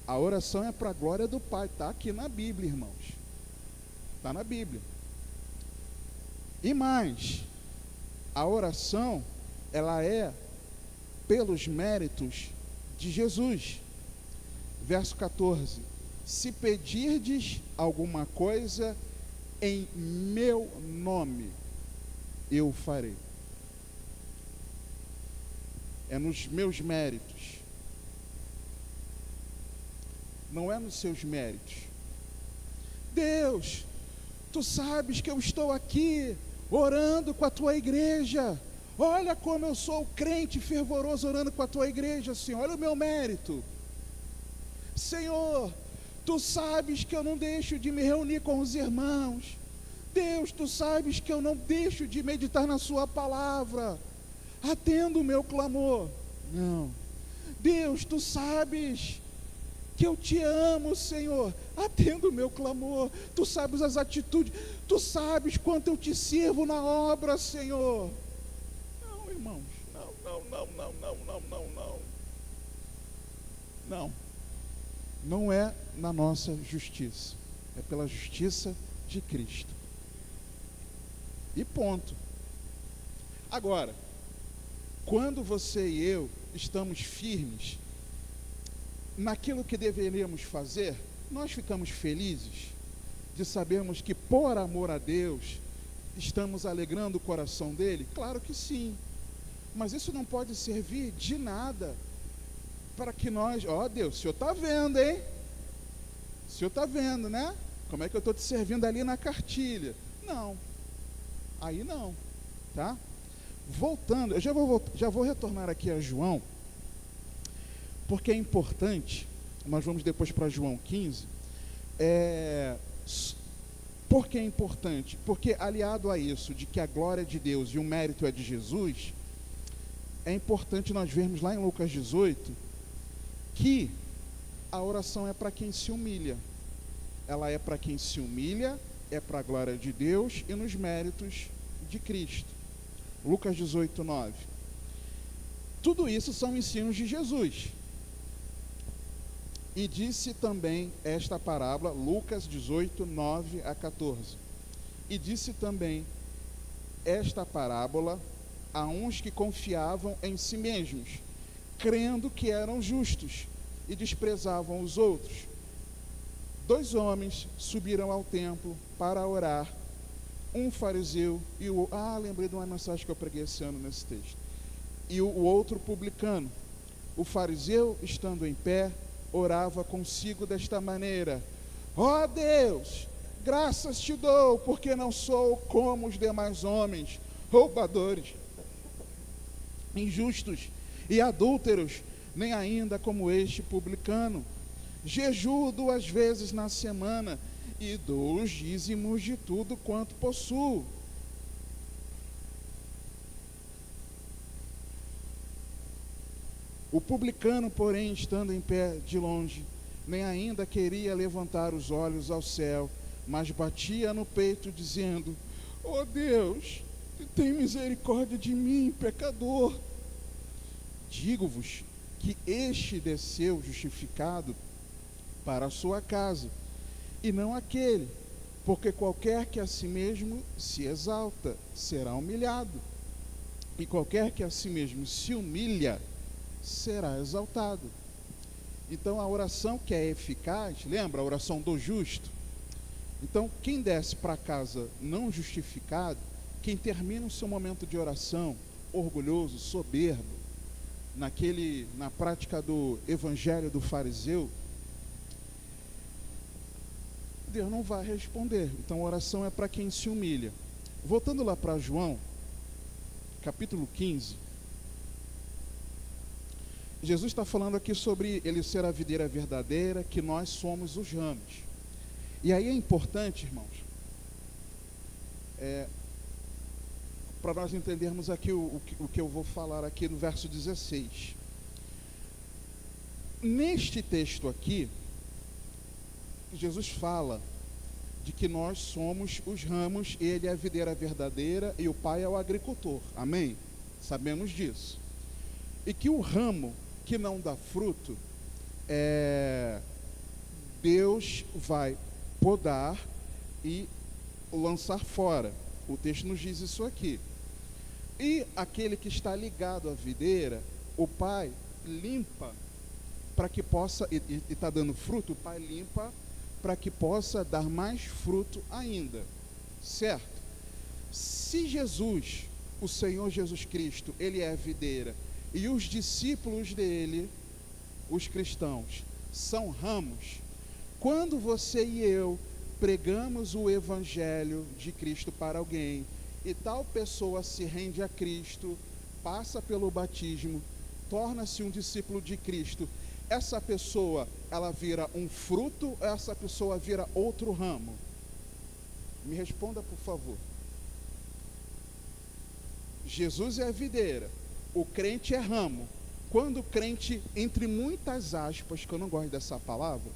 A oração é para a glória do Pai, está aqui na Bíblia, irmãos, está na Bíblia. E mais, a oração, ela é pelos méritos de Jesus. Verso 14: se pedirdes alguma coisa em meu nome, eu farei. É nos meus méritos, não é nos seus méritos. Deus, Tu sabes que eu estou aqui orando com a Tua igreja, olha como eu sou crente fervoroso orando com a Tua igreja, Senhor, olha o meu mérito. Senhor, Tu sabes que eu não deixo de me reunir com os irmãos. Deus, Tu sabes que eu não deixo de meditar na Sua palavra. Atenda o meu clamor. Não. Deus, Tu sabes que eu Te amo, Senhor. Atenda o meu clamor. Tu sabes as atitudes. Tu sabes quanto eu Te sirvo na obra, Senhor. Não, irmãos. Não. Não é na nossa justiça. É pela justiça de Cristo. E ponto. Agora, quando você e eu estamos firmes naquilo que deveríamos fazer, nós ficamos felizes de sabermos que por amor a Deus estamos alegrando o coração dele? Claro que sim, mas isso não pode servir de nada para que nós, Deus, o Senhor está vendo, hein? O Senhor está vendo, né? Como é que eu estou te servindo ali na cartilha? Não, aí não, tá? Voltando, eu já vou retornar aqui a João, porque é importante. Nós vamos depois para João 15. Por que é importante? Porque aliado a isso, de que a glória é de Deus e o mérito é de Jesus, é importante nós vermos lá em Lucas 18, que a oração é para quem se humilha. Ela é para quem se humilha, é para a glória de Deus e nos méritos de Cristo. Lucas 18, 9. Tudo isso são ensinos de Jesus. E disse também esta parábola, Lucas 18, 9 a 14. E disse também esta parábola a uns que confiavam em si mesmos, crendo que eram justos, e desprezavam os outros. 2 homens subiram ao templo para orar, um fariseu e o... lembrei de uma mensagem que eu preguei esse ano nesse texto. E o outro publicano. O fariseu, estando em pé, orava consigo desta maneira: ó Deus, graças Te dou, porque não sou como os demais homens, roubadores, injustos e adúlteros, nem ainda como este publicano. Jejuo 2 vezes na semana e dou os dízimos de tudo quanto possuo. O publicano, porém, estando em pé de longe, nem ainda queria levantar os olhos ao céu, mas batia no peito, dizendo: ó Deus, tem misericórdia de mim, pecador. Digo-vos que este desceu justificado para a sua casa, e não aquele, porque qualquer que a si mesmo se exalta, será humilhado, e qualquer que a si mesmo se humilha, será exaltado. Então, a oração que é eficaz, lembra a oração do justo? Então, quem desce para casa não justificado, quem termina o seu momento de oração orgulhoso, soberbo, na prática do evangelho do fariseu, Deus não vai responder. Então, a oração é para quem se humilha. Voltando lá para João, capítulo 15, Jesus está falando aqui sobre ele ser a videira verdadeira, que nós somos os ramos. E aí é importante, irmãos, para nós entendermos aqui o que eu vou falar aqui no verso 16. Neste texto aqui, Jesus fala de que nós somos os ramos, ele é a videira verdadeira e o Pai é o agricultor. Amém? Sabemos disso. E que o ramo que não dá fruto, Deus vai podar e lançar fora. O texto nos diz isso aqui. E aquele que está ligado à videira, o Pai limpa para que possa, e está dando fruto, o Pai limpa para que possa dar mais fruto ainda. Certo? Se Jesus, o Senhor Jesus Cristo, ele é a videira, e os discípulos dele, os cristãos, são ramos, quando você e eu pregamos o evangelho de Cristo para alguém, e tal pessoa se rende a Cristo, passa pelo batismo, torna-se um discípulo de Cristo, essa pessoa, ela vira um fruto, ou essa pessoa vira outro ramo? Me responda, por favor. Jesus é a videira, o crente é ramo. Quando o crente, entre muitas aspas, que eu não gosto dessa palavra,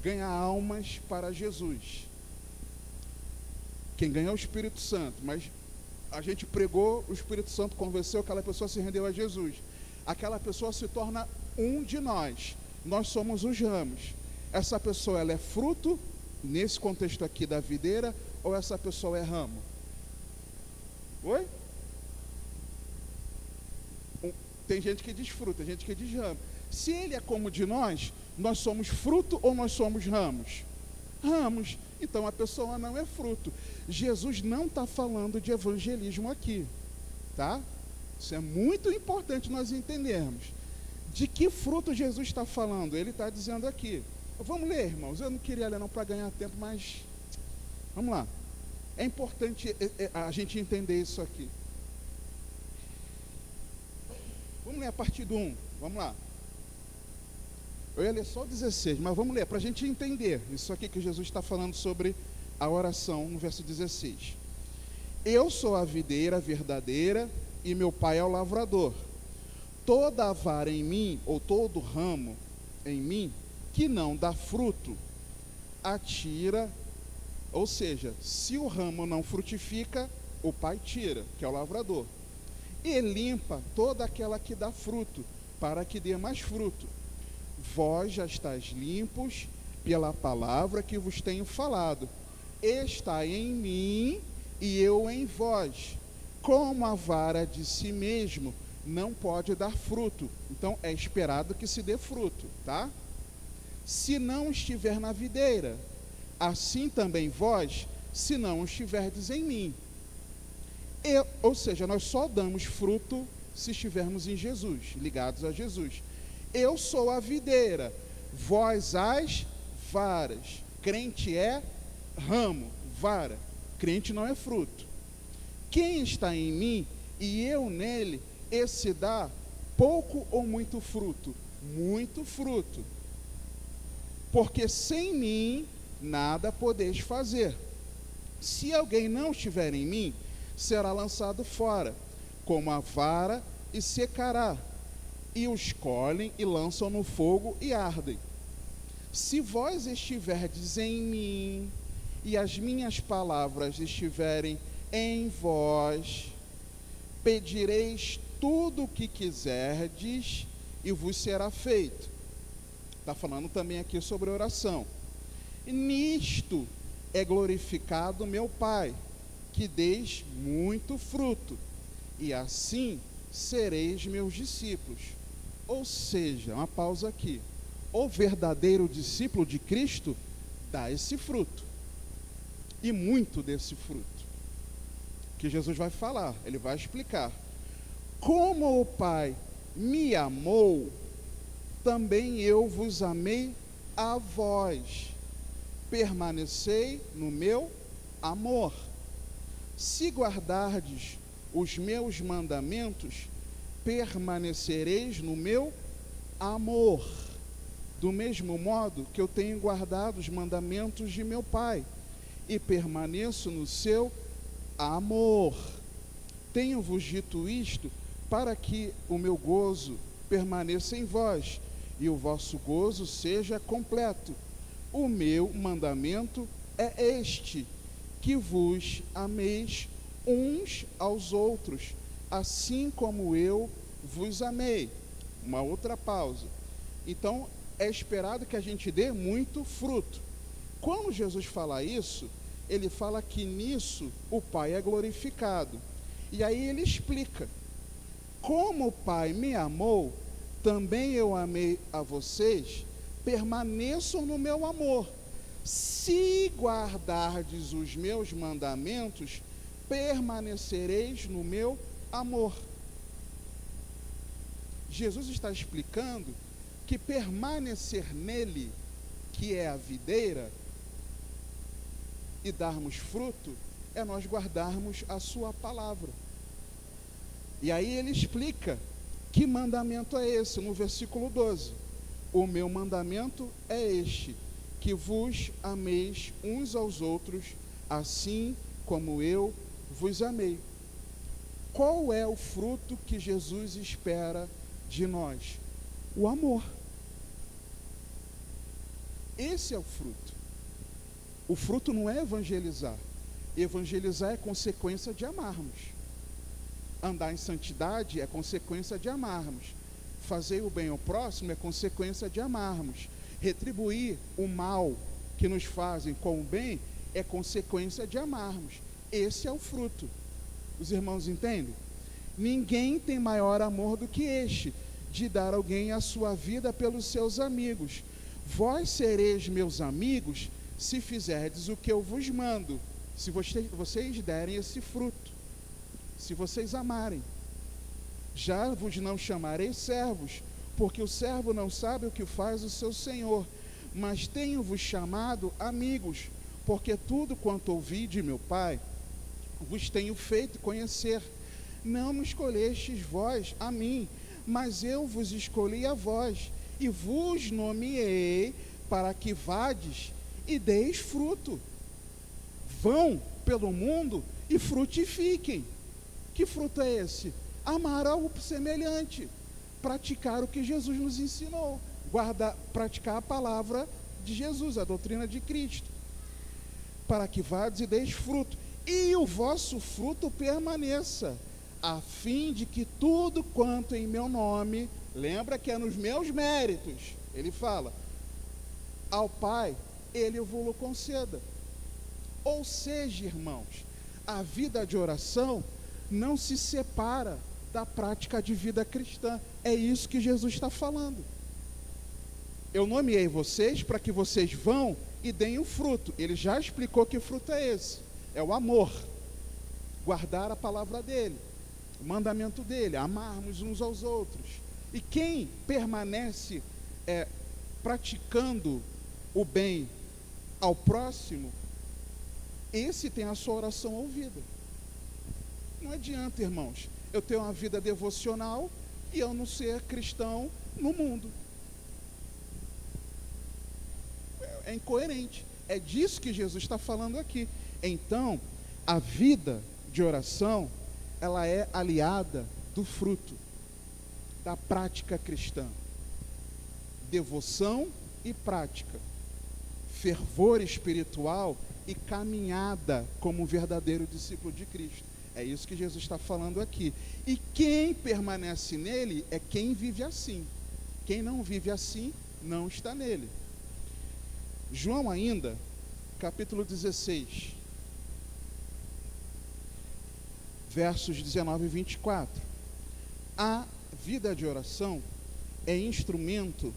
ganha almas para Jesus, quem ganha é o Espírito Santo, mas a gente pregou, o Espírito Santo convenceu, aquela pessoa se rendeu a Jesus, aquela pessoa se torna um de nós somos os ramos. Essa pessoa, ela é fruto, nesse contexto aqui da videira, ou essa pessoa é ramo? Oi? Tem gente que diz fruto, tem gente que diz ramo. Se ele é como de nós somos fruto ou nós somos ramos? Ramos. Então a pessoa não é fruto. Jesus não está falando de evangelismo aqui, tá? Isso é muito importante nós entendermos. De que fruto Jesus está falando? Ele está dizendo aqui. Vamos ler, irmãos. Eu não queria ler não para ganhar tempo, mas vamos lá. É importante a gente entender isso aqui. Vamos ler a partir do 1. Vamos lá. Eu ia ler só o 16, mas vamos ler para a gente entender isso aqui que Jesus está falando sobre a oração no verso 16. Eu sou a videira verdadeira e meu Pai é o lavrador. Toda a vara em mim, ou todo ramo em mim, que não dá fruto, atira. Ou seja, se o ramo não frutifica, o Pai tira, que é o lavrador. E limpa toda aquela que dá fruto, para que dê mais fruto. Vós já estáis limpos pela palavra que vos tenho falado. Estai em mim e eu em vós. Como a vara de si mesmo não pode dar fruto, então é esperado que se dê fruto, tá? Se não estiver na videira, assim também vós, se não estiverdes em mim. Ou seja, nós só damos fruto se estivermos em Jesus, ligados a Jesus. Eu sou a videira, vós as varas. Crente é ramo, vara. Crente não é fruto. Quem está em mim e eu nele, esse dá pouco ou muito fruto? Muito fruto. Porque sem mim nada podeis fazer. Se alguém não estiver em mim, será lançado fora, como a vara, e secará. E os colhem e lançam no fogo e ardem. Se vós estiverdes em mim, e as minhas palavras estiverem em vós, pedireis tudo o que quiserdes, e vos será feito. Está falando também aqui sobre oração. E nisto é glorificado meu Pai, que deis muito fruto, e assim sereis meus discípulos. Ou seja, uma pausa aqui. o verdadeiro discípulo de Cristo dá esse fruto, e muito desse fruto, que Jesus vai falar, ele vai explicar. Como o Pai me amou, também eu vos amei a vós. Permanecei no meu amor. Se guardardes os meus mandamentos, permanecereis no meu amor. Do mesmo modo que eu tenho guardado os mandamentos de meu Pai, e permaneço no seu amor. Tenho-vos dito isto, para que o meu gozo permaneça em vós, e o vosso gozo seja completo. O meu mandamento é este, que vos ameis uns aos outros, assim como eu vos amei. Uma outra pausa. Então, é esperado que a gente dê muito fruto. Quando Jesus fala isso, ele fala que nisso o Pai é glorificado. E aí ele explica: como o Pai me amou, também eu amei a vocês, permaneçam no meu amor. Se guardardes os meus mandamentos, permanecereis no meu amor. Jesus está explicando que permanecer nele, que é a videira, e darmos fruto, é nós guardarmos a sua palavra. E aí ele explica que mandamento é esse, no versículo 12. O meu mandamento é este, que vos ameis uns aos outros, assim como eu vos amei. Qual é o fruto que Jesus espera de nós? O amor. Esse é o fruto. O fruto não é evangelizar. Evangelizar é consequência de amarmos. Andar em santidade é consequência de amarmos. Fazer o bem ao próximo é consequência de amarmos. Retribuir o mal que nos fazem com o bem é consequência de amarmos. Esse é o fruto. Os irmãos entendem? Ninguém tem maior amor do que este, de dar alguém a sua vida pelos seus amigos. Vós sereis meus amigos se fizerdes o que eu vos mando, se vocês derem esse fruto, se vocês amarem. Já vos não chamarei servos, porque o servo não sabe o que faz o seu senhor, mas tenho-vos chamado amigos, porque tudo quanto ouvi de meu Pai, vos tenho feito conhecer. Não me escolhestes vós a mim, mas eu vos escolhi a vós, e vos nomeei para que vades e deis fruto. Vão pelo mundo e frutifiquem. Que fruto é esse? Amar ao semelhante, praticar o que Jesus nos ensinou, praticar a palavra de Jesus, a doutrina de Cristo, para que vades e deis fruto, e o vosso fruto permaneça, a fim de que tudo quanto em meu nome, lembra que é nos meus méritos, ele fala, ao Pai, ele vos conceda. Ou seja, irmãos, a vida de oração não se separa da prática de vida cristã. É isso que Jesus está falando. Eu nomeei vocês para que vocês vão e deem o fruto. Ele já explicou que fruto é esse. É o amor. Guardar a palavra dele, o mandamento dele, amarmos uns aos outros. E quem permanece praticando o bem ao próximo, esse tem a sua oração ouvida. Não adianta, irmãos, eu ter uma vida devocional e eu não ser cristão no mundo. É incoerente. É disso que Jesus está falando aqui. Então, a vida de oração, ela é aliada do fruto, da prática cristã. Devoção e prática. Fervor espiritual e caminhada como um verdadeiro discípulo de Cristo. É isso que Jesus está falando aqui. E quem permanece nele é quem vive assim. Quem não vive assim, não está nele. João ainda, capítulo 16, versos 19 e 24. A vida de oração é instrumento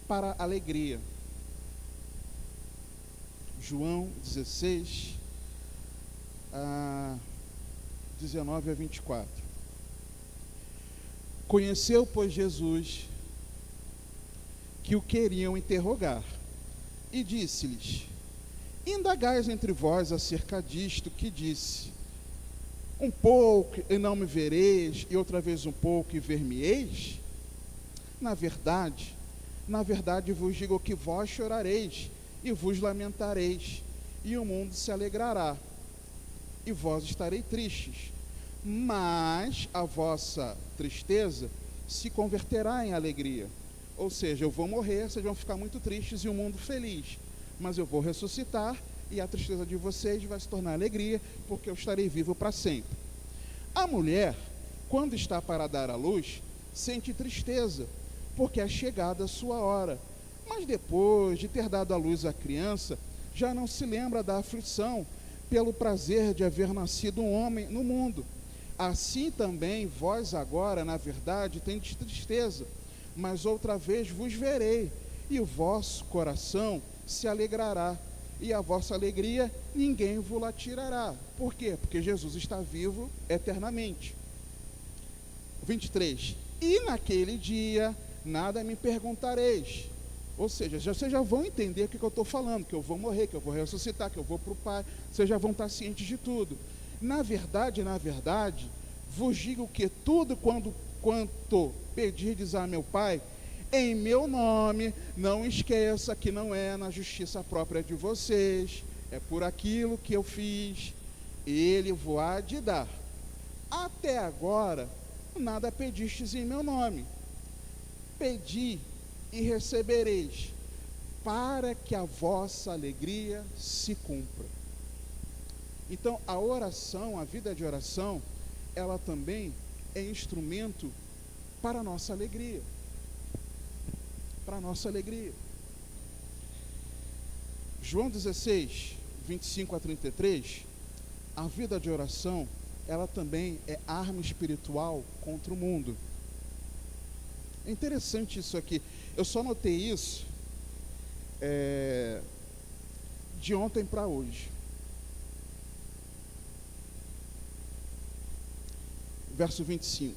para a alegria. João 16, 19 a 24. Conheceu, pois, Jesus que o queriam interrogar, e disse-lhes: indagais entre vós acerca disto que disse, um pouco e não me vereis, e outra vez um pouco e ver-me-eis? Na verdade vos digo que vós chorareis e vos lamentareis, e o mundo se alegrará, e vós estareis tristes, mas a vossa tristeza se converterá em alegria. Ou seja, eu vou morrer, vocês vão ficar muito tristes e o mundo feliz, mas eu vou ressuscitar e a tristeza de vocês vai se tornar alegria, porque eu estarei vivo para sempre. A mulher, quando está para dar à luz, sente tristeza, porque é chegada a sua hora, mas depois de ter dado à luz a criança, já não se lembra da aflição, pelo prazer de haver nascido um homem no mundo. Assim também vós agora, na verdade, tendes tristeza, mas outra vez vos verei, e o vosso coração se alegrará, e a vossa alegria ninguém vos tirará. Por quê? Porque Jesus está vivo eternamente. 23. E naquele dia nada me perguntareis. Ou seja, vocês já vão entender o que eu estou falando, que eu vou morrer, que eu vou ressuscitar, que eu vou para o Pai. Vocês já vão estar cientes de tudo. Na verdade, vos digo que tudo quanto pedirdes a meu Pai, em meu nome, não esqueça que não é na justiça própria de vocês, é por aquilo que eu fiz, Ele vos há de dar. Até agora, nada pedistes em meu nome. Pedi e recebereis, para que a vossa alegria se cumpra. Então, a oração, a vida de oração, ela também é instrumento para a nossa alegria. Para a nossa alegria. João 16, 25 a 33, a vida de oração, ela também é arma espiritual contra o mundo. É interessante isso aqui. Eu só notei isso de ontem para hoje. Verso 25.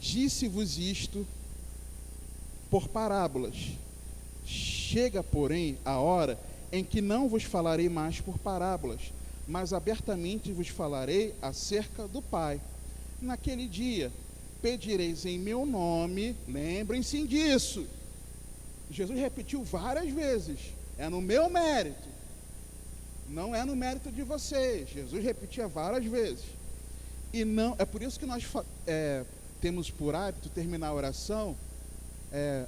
Disse-vos isto por parábolas. Chega, porém, a hora em que não vos falarei mais por parábolas, mas abertamente vos falarei acerca do Pai. Naquele dia pedireis em meu nome, lembrem-se disso. Jesus repetiu várias vezes, é no meu mérito, não é no mérito de vocês. Jesus repetia várias vezes. E não, é por isso que nós temos por hábito terminar a oração,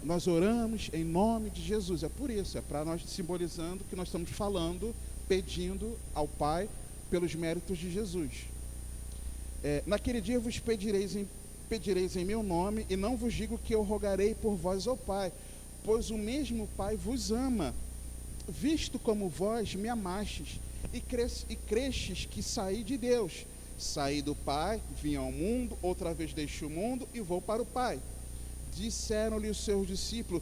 nós oramos em nome de Jesus. É por isso, é para nós simbolizando que nós estamos falando, pedindo ao Pai pelos méritos de Jesus. Naquele dia vos pedireis em meu nome, e não vos digo que eu rogarei por vós ao Pai, pois o mesmo Pai vos ama, visto como vós me amastes e crestes que saí de Deus. Saí do Pai, vim ao mundo, outra vez deixo o mundo e vou para o Pai. Disseram-lhe os seus discípulos: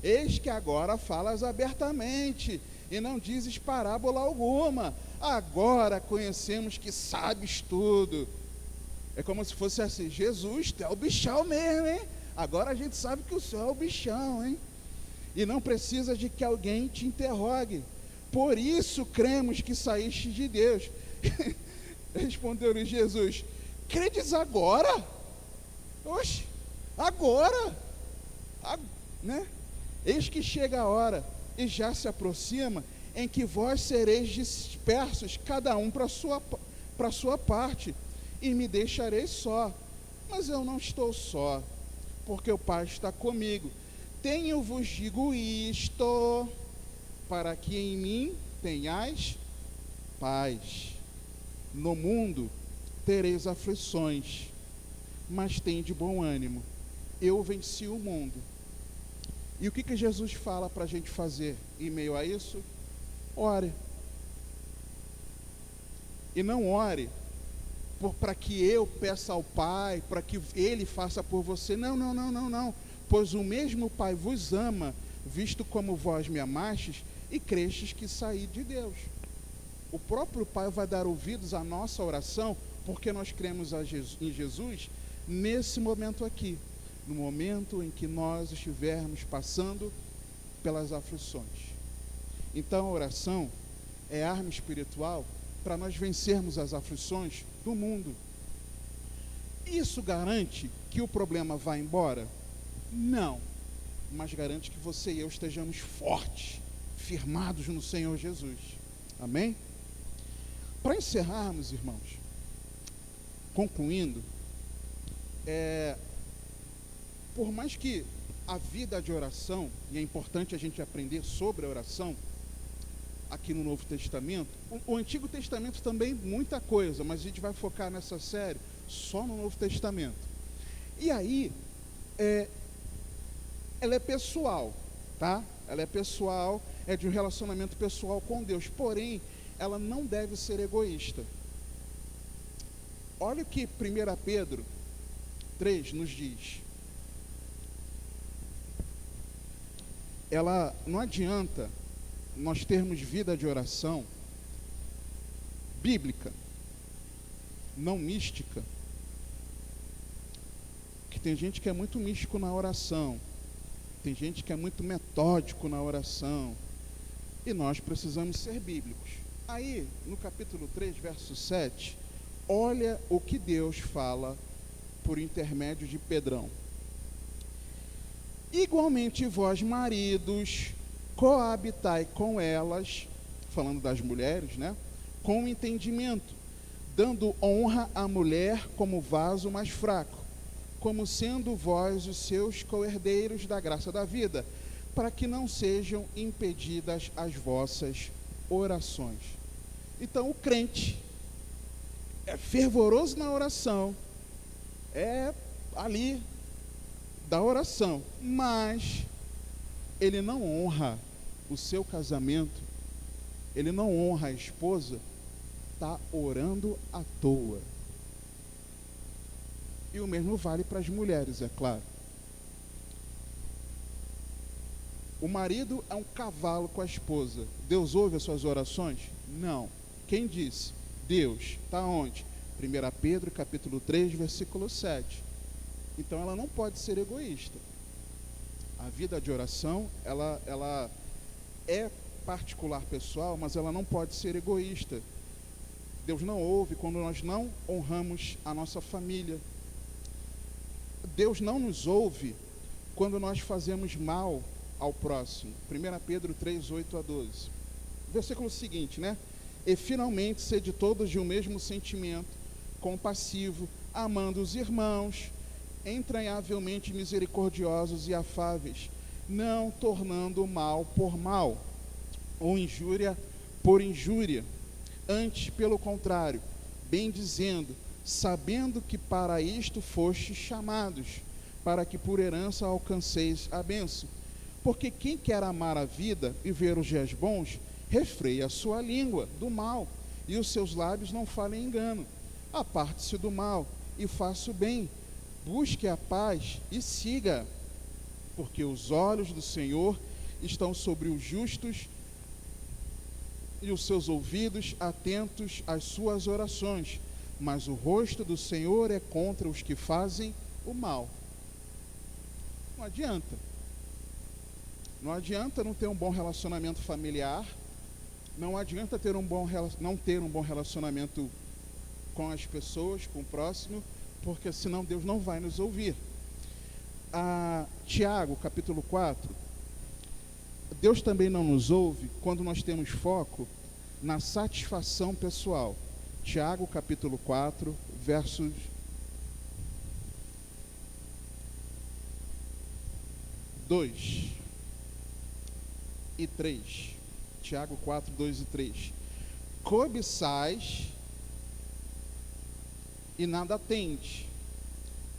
eis que agora falas abertamente e não dizes parábola alguma. Agora conhecemos que sabes tudo. É como se fosse assim: Jesus, tu é o bichão mesmo, hein? Agora a gente sabe que o Senhor é o bichão, hein? E não precisa de que alguém te interrogue. Por isso cremos que saíste de Deus. Respondeu-lhe Jesus: credes agora? Oxe, agora? Né? Eis que chega a hora, e já se aproxima, em que vós sereis dispersos, cada um para a sua parte, e me deixareis só. Mas eu não estou só, porque o Pai está comigo. Tenho-vos digo isto, para que em mim tenhais paz. No mundo tereis aflições, mas tende bom ânimo. Eu venci o mundo. E o que Jesus fala para a gente fazer em meio a isso? Ore. E não ore para que eu peça ao Pai, para que Ele faça por você. Não. pois o mesmo Pai vos ama, visto como vós me amastes e crestes que saí de Deus. O próprio Pai vai dar ouvidos à nossa oração, porque nós cremos em Jesus, nesse momento aqui, no momento em que nós estivermos passando pelas aflições. Então a oração é arma espiritual para nós vencermos as aflições do mundo. Isso garante que o problema vá embora? Não, mas garante que você e eu estejamos fortes, firmados no Senhor Jesus. Amém? Para encerrarmos, irmãos, concluindo, por mais que a vida de oração, e é importante a gente aprender sobre a oração, aqui no Novo Testamento, o Antigo Testamento também muita coisa, mas a gente vai focar nessa série só no Novo Testamento. E aí, ela é pessoal, tá? Ela é pessoal, é de um relacionamento pessoal com Deus, porém, ela não deve ser egoísta. Olha o que 1 Pedro 3 nos diz. Não adianta nós termos vida de oração bíblica, não mística, que tem gente que é muito místico na oração, tem gente que é muito metódico na oração, e nós precisamos ser bíblicos. Aí, no capítulo 3, verso 7, olha o que Deus fala por intermédio de Pedrão. Igualmente vós, maridos, coabitai com elas, falando das mulheres, né? Com entendimento, dando honra à mulher como vaso mais fraco, como sendo vós os seus co-herdeiros da graça da vida, para que não sejam impedidas as vossas orações. Então o crente é fervoroso na oração, é ali da oração, mas ele não honra o seu casamento, ele não honra a esposa, está orando à toa. E o mesmo vale para as mulheres, é claro. O marido é um cavalo com a esposa. Deus ouve as suas orações? Não. Quem disse? Deus. Está onde? 1 Pedro, capítulo 3, versículo 7. Então ela não pode ser egoísta. A vida de oração, ela é particular, pessoal, mas ela não pode ser egoísta. Deus não ouve quando nós não honramos a nossa família. Deus não nos ouve quando nós fazemos mal ao próximo. 1 Pedro 3, 8 a 12. Versículo seguinte, né? E finalmente sede todos de um mesmo sentimento, compassivo, amando os irmãos, entranhavelmente misericordiosos e afáveis, não tornando mal por mal, ou injúria por injúria, antes, pelo contrário, bem dizendo, sabendo que para isto fostes chamados, para que por herança alcanceis a bênção. Porque quem quer amar a vida e ver os dias bons, refreia a sua língua do mal, e os seus lábios não falem engano. Aparte-se do mal e faça o bem, busque a paz e siga, porque os olhos do Senhor estão sobre os justos e os seus ouvidos atentos às suas orações, mas o rosto do Senhor é contra os que fazem o mal. Não adianta. Não adianta não ter um bom relacionamento familiar, não adianta não ter um bom relacionamento com as pessoas, com o próximo, porque senão Deus não vai nos ouvir. Tiago, capítulo 4, Deus também não nos ouve quando nós temos foco na satisfação pessoal. Tiago, capítulo 4, versos 2 e 3. Tiago 4, 2 e 3. Cobiçais e nada tendes,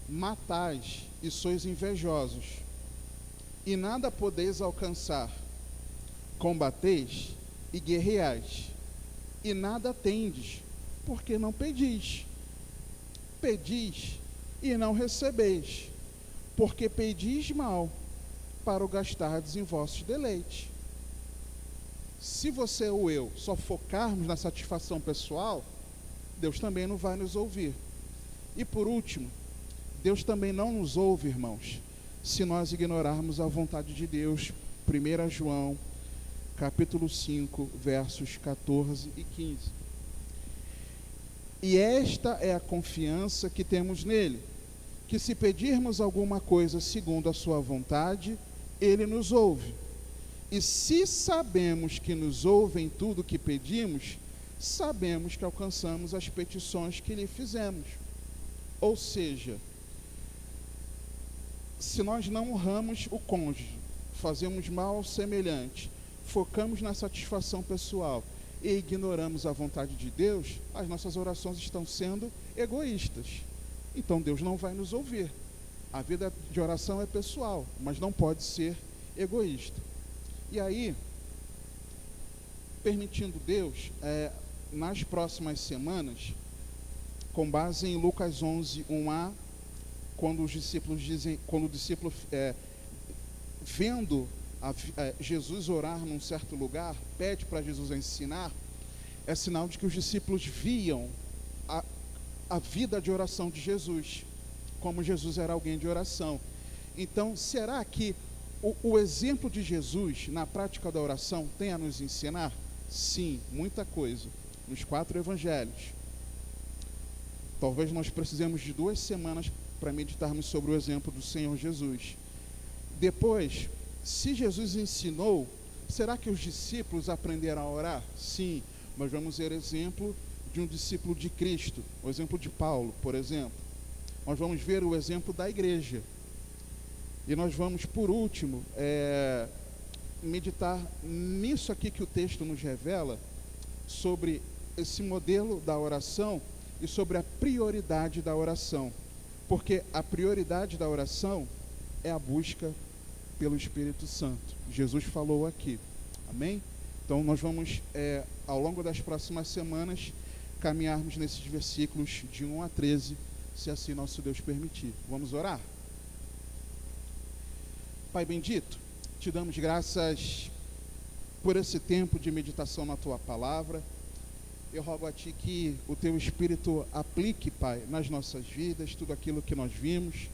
matais e sois invejosos, e nada podeis alcançar, combateis e guerreais, e nada tendes, porque não pedis. Pedis e não recebeis, porque pedis mal, para o gastardes em vossos deleites. Se você ou eu só focarmos na satisfação pessoal, Deus também não vai nos ouvir. E por último, Deus também não nos ouve, irmãos, se nós ignorarmos a vontade de Deus. 1 João, capítulo 5, versos 14 e 15. E esta é a confiança que temos nele, que se pedirmos alguma coisa segundo a sua vontade, ele nos ouve. E se sabemos que nos ouve em tudo que pedimos, sabemos que alcançamos as petições que lhe fizemos. Ou seja, se nós não honramos o cônjuge, fazemos mal ao semelhante, focamos na satisfação pessoal e ignoramos a vontade de Deus, as nossas orações estão sendo egoístas. Então Deus não vai nos ouvir. A vida de oração é pessoal, mas não pode ser egoísta. E aí, permitindo Deus, nas próximas semanas, com base em Lucas 11, 1a, quando os discípulos dizem, quando o discípulo vendo Jesus orar num certo lugar, pede para Jesus ensinar, é sinal de que os discípulos viam a vida de oração de Jesus, como Jesus era alguém de oração. Então, será que o exemplo de Jesus na prática da oração tem a nos ensinar? Sim, muita coisa. Nos 4 evangelhos. Talvez nós precisemos de 2 semanas para meditarmos sobre o exemplo do Senhor Jesus. Depois, se Jesus ensinou, será que os discípulos aprenderam a orar? Sim, mas vamos ver exemplo de um discípulo de Cristo, o exemplo de Paulo, por exemplo. Nós vamos ver o exemplo da igreja. E nós vamos, por último, meditar nisso aqui que o texto nos revela, sobre esse modelo da oração e sobre a prioridade da oração. Porque a prioridade da oração é a busca pelo Espírito Santo. Jesus falou aqui. Amém? Então nós vamos, ao longo das próximas semanas, caminharmos nesses versículos de 1 a 13, se assim nosso Deus permitir. Vamos orar? Pai bendito, te damos graças por esse tempo de meditação na Tua Palavra. Eu rogo a Ti que o Teu Espírito aplique, Pai, nas nossas vidas, tudo aquilo que nós vimos,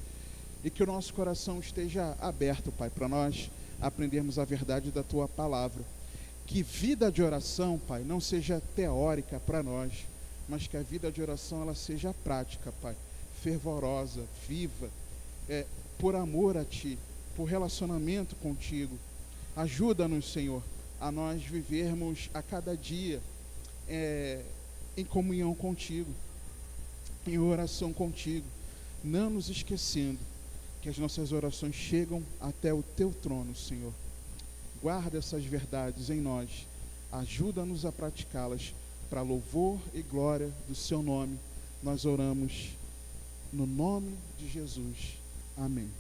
e que o nosso coração esteja aberto, Pai, para nós aprendermos a verdade da Tua Palavra. Que vida de oração, Pai, não seja teórica para nós, mas que a vida de oração ela seja prática, Pai, fervorosa, viva, por amor a Ti, por relacionamento contigo. Ajuda-nos, Senhor, a nós vivermos a cada dia em comunhão contigo, em oração contigo, não nos esquecendo que as nossas orações chegam até o Teu trono, Senhor. Guarda essas verdades em nós, ajuda-nos a praticá-las para louvor e glória do Seu nome. Nós oramos no nome de Jesus. Amém.